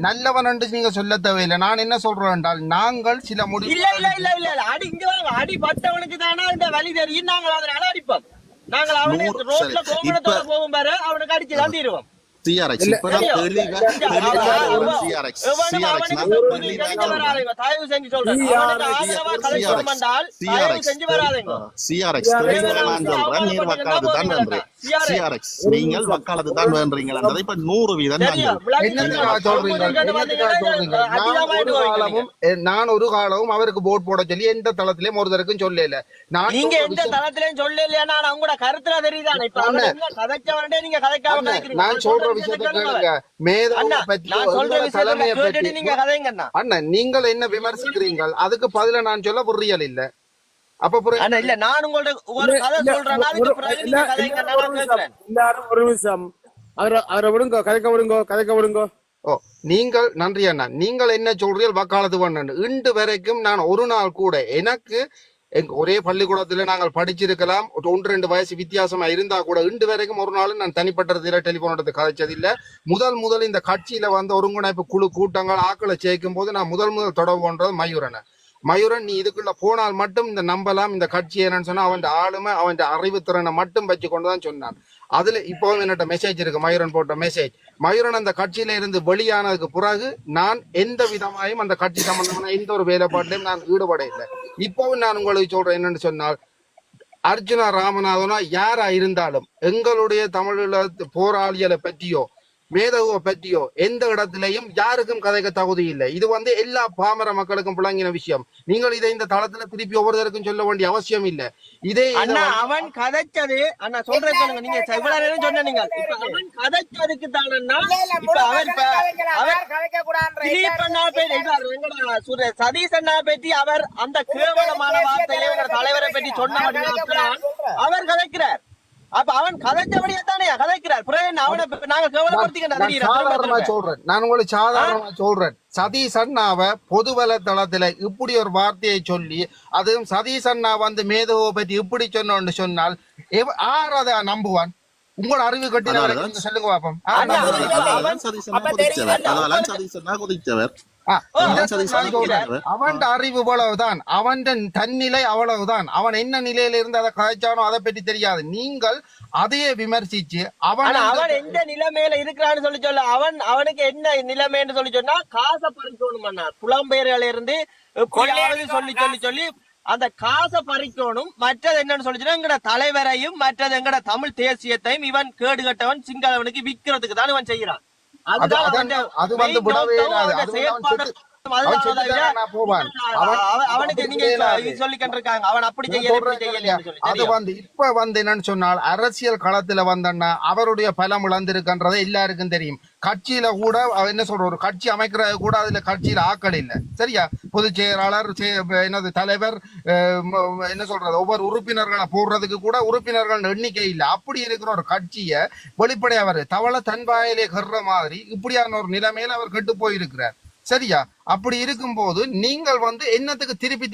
நல்லவன் என்று நீங்க சொல்ல தேவையில்லை. நான் என்ன சொல்றேன் என்றால் நாங்கள் சில முடிவு அடி பட்டவனுக்கு தானே இந்த வழி தெரியும். நாங்கள் அதனால அடிப்போம். நாங்கள் அவனை ரோட்ல கோமணத்தோட போகும் பாரு அவனுக்கு அடிச்சு தான் தீருவோம். சிஆர்எக்ஸ் இப்ப சிஆர்எக்ஸ் தயவு செஞ்சு சொல்றேன் நீர் வக்காலத்து தான் வேண்டேன். சிஆர்எக்ஸ் நீங்கள் வக்காலத்து தான் வேண்டீங்களா? இப்ப 100% நான் ஒரு காலமும் அவருக்கு போட் போட சொல்லி எந்த தளத்திலயும் ஒரு தரக்கும் சொல்லல. நீங்க எந்த தளத்திலயும் சொல்லலையா? நான் அவங்களோட கருத்துல தெரியுதான். இப்ப கதைக்க வேண்டே நீங்க கதைக்காம நான் சொல்ற விஷயத்தை கேளுங்க. மேதாவை பற்றி தலைமையை பற்றி நீங்கள் என்ன விமர்சிக்கிறீங்க? அதுக்கு பதில நான் சொல்ல புரியல் இல்ல. அப்ப இல்ல நான் உங்கள்ட்ட ஒரு கதை சொல்றேன். எல்லாரும் ஒரு நிமிஷம் அவரை விடுங்க, கதைக்க விடுங்க. ஓ நீங்கள் நன்றி அண்ணா. நீங்கள் என்ன சொல்றீர்கள்? வக்காலத்து பண்ணு இன்று வரைக்கும் நான் ஒரு நாள் கூட எனக்கு ஒரே பள்ளிக்கூடத்துல நாங்கள் படிச்சிருக்கலாம், 1-2 வயசு வித்தியாசமா இருந்தா கூட இன்று வரைக்கும் ஒரு நாளும் நான் தனிப்பட்ட டெலிபோன் எடுத்து கதைச்சது இல்ல. முதல் இந்த கட்சியில வந்து ஒருங்கிணைப்பு குழு கூட்டங்கள் ஆக்களை சேர்க்கும் போது நான் முதல் தொடர்பு பண்றது மயூரன் நீ இதுக்குள்ள போனால் மட்டும் இந்த நம்பலாம் இந்த கட்சி என்னன்னு சொன்னா அவன் ஆளுமை அவன் அறிவுத்திறனை மட்டும் வச்சு கொண்டுதான் சொன்னான். அதுல இப்பவும் என்னோட மெசேஜ் இருக்கு, மயூரன் போட்ட மெசேஜ். மயூரன் அந்த கட்சியில இருந்து வெளியானதுக்கு பிறகு நான் எந்த விதமாயும் அந்த கட்சி சம்பந்தமான எந்த ஒரு வேலைப்பாட்டிலையும் நான் ஈடுபட இல்லை. இப்பவும் நான் உங்களுக்கு சொல்றேன் என்னன்னு சொன்னால், அர்ஜுனா ராமநாதனா யாரா இருந்தாலும் எங்களுடைய தமிழீழ போராளிகளை பற்றியோ மேதகுவை பற்றியோ எந்த இடத்திலையும் யாருக்கும் கதைக்க தகுதி இல்லை. இது வந்து எல்லா பாமர மக்களுக்கும் புழங்கின விஷயம். நீங்கள் இதை இந்த தளத்துல திருப்பி ஒவ்வொருத்தருக்கும் சொல்ல வேண்டிய அவசியம் இல்லை. இதே அவன் கதைச்சது அண்ணா சொல்றேன். நீங்க சொன்னீங்க அவன் கதைச்சதுக்கு தானே சதீஷ் அண்ணா பற்றி அவர் அந்த கேவலமான வார்த்தையில தலைவரை பற்றி சொன்ன அவர் கதைக்கிறார். அப்ப அவன் கதைச்சபடியே தானே கதைக்கிறார். நான் உங்களுக்கு சாதாரணமா சொல்றேன். சதீஷ் அண்ணாவை பொதுவல தளத்துல இப்படி ஒரு வார்த்தையை சொல்லி அதுவும் சதீஷ் அண்ணா வந்து மேதவை பற்றி இப்படி சொன்னோன்னு சொன்னால் ஆறத நம்புவான்? உங்களோட அறிவு கட்டி சொல்லுங்க பாப்போம். அவன் அறிவு அவ்வளவுதான், அவன் தன்னிலை அவ்வளவுதான். அவன் என்ன நிலையில இருந்து அதை கதைச்சானோ அதை பற்றி தெரியாது. நீங்கள் அதையே விமர்சிச்சு அவன் எந்த நிலைமையில இருக்கிறான்னு சொல்லி சொல்ல அவனுக்கு என்ன நிலைமைன்னு சொல்லி சொன்னா காசை பறிக்கணும். புலம்பெயர்ல இருந்து சொல்லி அந்த காசை பறிக்கணும். மற்றது என்னன்னு சொல்லிச்சுன்னா எங்கட தலைவரையும் மற்றது எங்கட தமிழ் தேசியத்தையும் இவன் கேடு கட்டவன் சிங்களவனுக்கு விற்கிறதுக்கு தான் இவன் செய்யறான். அது வந்து விடவே என்னன்னு சொன்னால் அரசியல் களத்துல வந்தன்னா அவருடைய பலம் இழந்திருக்கின்றதை எல்லாருக்கும் தெரியும். கட்சியில கூட என்ன சொல்ற ஒரு கட்சி அமைக்கிறது கூட அதுல கட்சியில ஆக்கள் இல்லை. சரியா? பொதுச் செயலாளர் என்னது தலைவர் என்ன சொல்றது ஒவ்வொரு உறுப்பினர்களை போடுறதுக்கு கூட உறுப்பினர்கள் எண்ணிக்கை இல்லை. அப்படி இருக்கிற ஒரு கட்சியை வெளிப்படையா அவர் தவளை தன் வாயிலே கர்ற மாதிரி இப்படியான ஒரு நிலைமையில அவர் கெட்டு போயிருக்கிறார். சரியா? அப்படி இருக்கும்போது நீங்கள் வந்து என்னத்துக்கு திருப்பி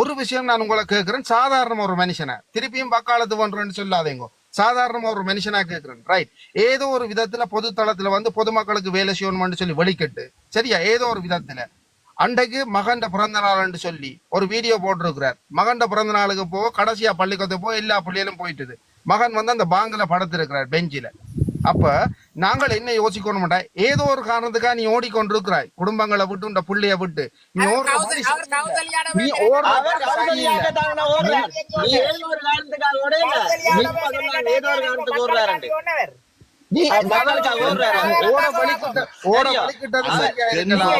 ஒரு விஷயம் நான் உங்களை கேட்கிறேன். சாதாரண ஒரு மனுஷனை திருப்பியும் வக்காலத்து பண்றேன்னு சொல்லாதீங்க. சாதாரண ஒரு மனுஷனா கேட்கிறேன். ரைட்? ஏதோ ஒரு விதத்துல பொது தளத்துல வந்து பொதுமக்களுக்கு வேலை செய்யணும்னு சொல்லி வெளிக்கட்டு. சரியா? ஏதோ ஒரு விதத்துல அன்றைக்கு மகண்ட பிறந்த நாள்னு சொல்லி ஒரு வீடியோ போட்டிருக்கிறார். மகண்ட பிறந்த நாளுக்கு போக கடைசியா பள்ளிக்கூடத்து போக எல்லா பிள்ளைகளும் போயிட்டுது. மகன் வந்து அந்த பாங்குல படுத்திருக்கிறார் பெஞ்சில. அப்ப நாங்கள் என்ன யோசிக்கணும்டா, ஏதோ ஒரு காரணத்துக்காக நீ ஓடிக்கொண்டிருக்கிறாய், குடும்பங்களை விட்டு இந்த புள்ளைய விட்டு நீ நீ மக்களுக்காக ஓடுறாரு. ஓட வலிக்கிட்டது சரியா இருக்கலாம்.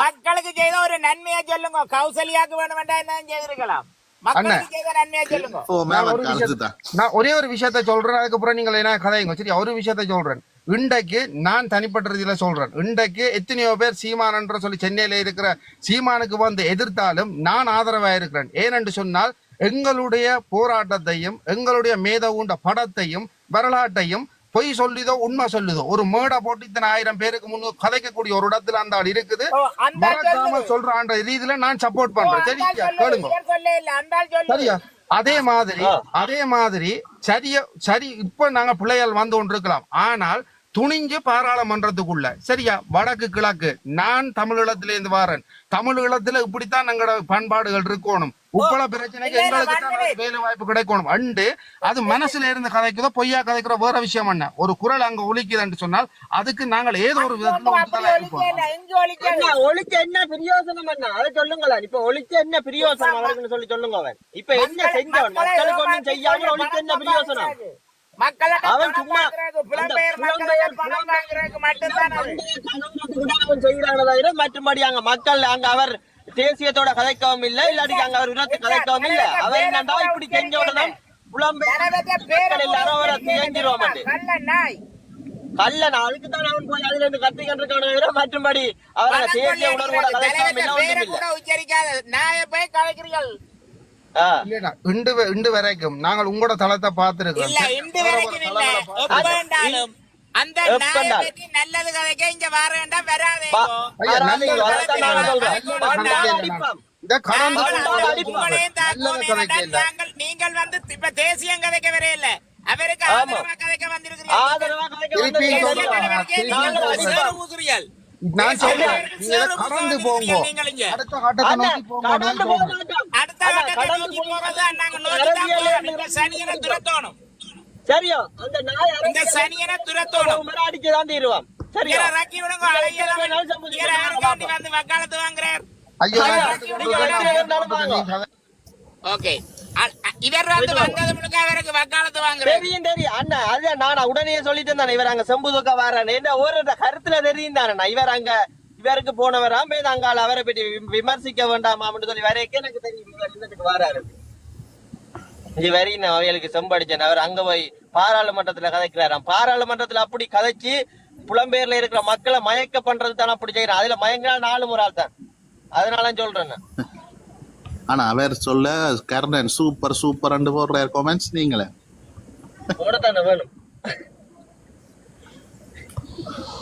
மக்களுக்கு செய்த ஒரு நன்மையை சொல்லுங்க. கௌசல்யாக்கு வேணும் வேண்டாம் என்ன செய்திருக்கலாம். மக்களுக்கு செய்த நன்மையை சொல்லுங்க. நான் ஒரே ஒரு விஷயத்த சொல்றேன், அதுக்கப்புறம் நீங்கள் என்ன கதைங்க. சரி, ஒரு விஷயத்த சொல்றேன். இன்றைக்கு நான் தனிப்பட்ட ரீதியில சொல்றேன், இன்றைக்கு எத்தனையோ பேர் சீமான் சொல்லி சென்னையில இருக்கிற சீமானுக்கு வந்து எதிர்த்தாலும் நான் ஆதரவா இருக்கிறேன். ஏனென்று சொன்னால் எங்களுடைய போராட்டத்தையும் எங்களுடைய மேதவுண்ட படத்தையும் வரலாற்றையும் பொய் சொல்லுதோ உண்மை சொல்லுதோ ஒரு மேடை போட்டு இத்தனை 1000 பேருக்கு முன்னு கதைக்கக்கூடிய ஒரு இடத்துல அந்த ஆள் இருக்குது. மறக்காம சொல்றான்ற ரீதியில நான் சப்போர்ட் பண்றேன். சரியா கேளுங்க. சரியா அதே மாதிரி சரி இப்ப நாங்க பிள்ளைகள் வந்து கொண்டிருக்கலாம். ஆனால் துணிஞ்சு பாராளுமன்றத்துக்குள்ள சரியா வடக்கு கிழக்கு நான் தமிழீழத்திலேருந்து வாரேன். தமிழீழத்துல இப்படித்தான் எங்களோட பண்பாடுகள் இருக்கணும். உப்பள பிரச்சனைக்கு எங்களுக்கு தான் வேலை வாய்ப்பு கிடைக்கணும் அண்டு அது மனசுல இருந்து கதைக்குதோ பொய்யா கதைக்கிற வேற விஷயம் என்ன. ஒரு குரல் அங்க ஒலிக்குதுன்னு சொன்னால் அதுக்கு நாங்கள் ஏதோ ஒரு விதத்துல ஒழிச்ச என்ன பிரயோசனம் என்ன அதை சொல்லுங்களா. இப்ப ஒழிச்ச என்ன பிரயோசனம் அவருக்குன்னு சொல்லி சொல்லுங்க. அவன் இப்ப என்ன செஞ்சவன் மக்களுக்கு ஒண்ணும் செய்யாம ஒழிச்ச என்ன பிரயோசனம். அவன் சும்மா மற்றபடி அங்க மக்கள் அங்க அவர் தேசியத்தோட கதைக்கவும் இல்லை, இல்லாட்டி அங்க அவர் வினத்தை கதைக்கவும் இல்லை. அவர் என்னன்னா இப்படி செஞ்சோடதான் புலம்பெயர் எல்லாரும் அவரை தேஞ்சிருவோம். கல்ல நாளுக்கு தான் அவன் போய் அதுல இருந்து கத்திக்கிட்டு மற்றபடி அவர் தேசிய உணர்வோட கதைக்கவும் இண்டு வரைக்கும் நாங்கள் உங்களோட தளத்தை பார்த்திருக்கோம். நல்லது கதைக்க இங்க வர வேண்டாம் வராதே. நீங்கள் வந்து இப்ப தேசியம் கதைக்க வரையில அவருக்கு ஆதரவா கதைக்க வந்திருக்கிறீர்கள். நான் சொல்றேன் கடந்து போங்க. அடுத்த கட்டத்தை நோக்கி போங்க. அடுத்த கட்டத்தை நோக்கி போகதான் நாங்க நோக்கி சனியனை துரத்தணும். சரியா அந்த நாய் இந்த சனியனை துரத்தணும். அடிச்சுதான் தீருவான். சரியா ரக்கி விடுங்க. அலையலாம் வந்து வக்காலத்து வாங்குறார். ஐயோ ஓகே இவர் வந்து வந்தது முழுக்க அவருக்கு வக்காலத்து வாங்குறார். தெரியும் அண்ணா. அது நான் உடனே சொல்லிட்டு இருந்தானே இவர் அங்க செம்புதுக்க வர்றானே ஒரு கருத்துல தெரியும் தானே. இவர் அங்க இவருக்கு போனவராம் போய் அங்கால அவரை பற்றி விமர்சிக்க வேண்டாமான்னு சொல்லி வரைக்கும் எனக்கு தெரியும் இவர் இருந்துட்டு வராரு. இங்க வரையும் அவைகளுக்கு செம்படிச்சேன். அவர் அங்க போய் பாராளுமன்றத்துல கதைக்கிறாராம். பாராளுமன்றத்துல அப்படி கதைச்சு புலம்பெயர்ல இருக்கிற மக்களை மயக்க பண்றது தானே அப்படி செய்யறான். அதுல மயங்கினா 4 முறை தான். அதனால சொல்றேன். ஆனா அவர் சொல்ல கர்ணன் சூப்பர் சூப்பர் போடுற கமெண்ட்ஸ் நீங்களே போடத்தானே வேணும்.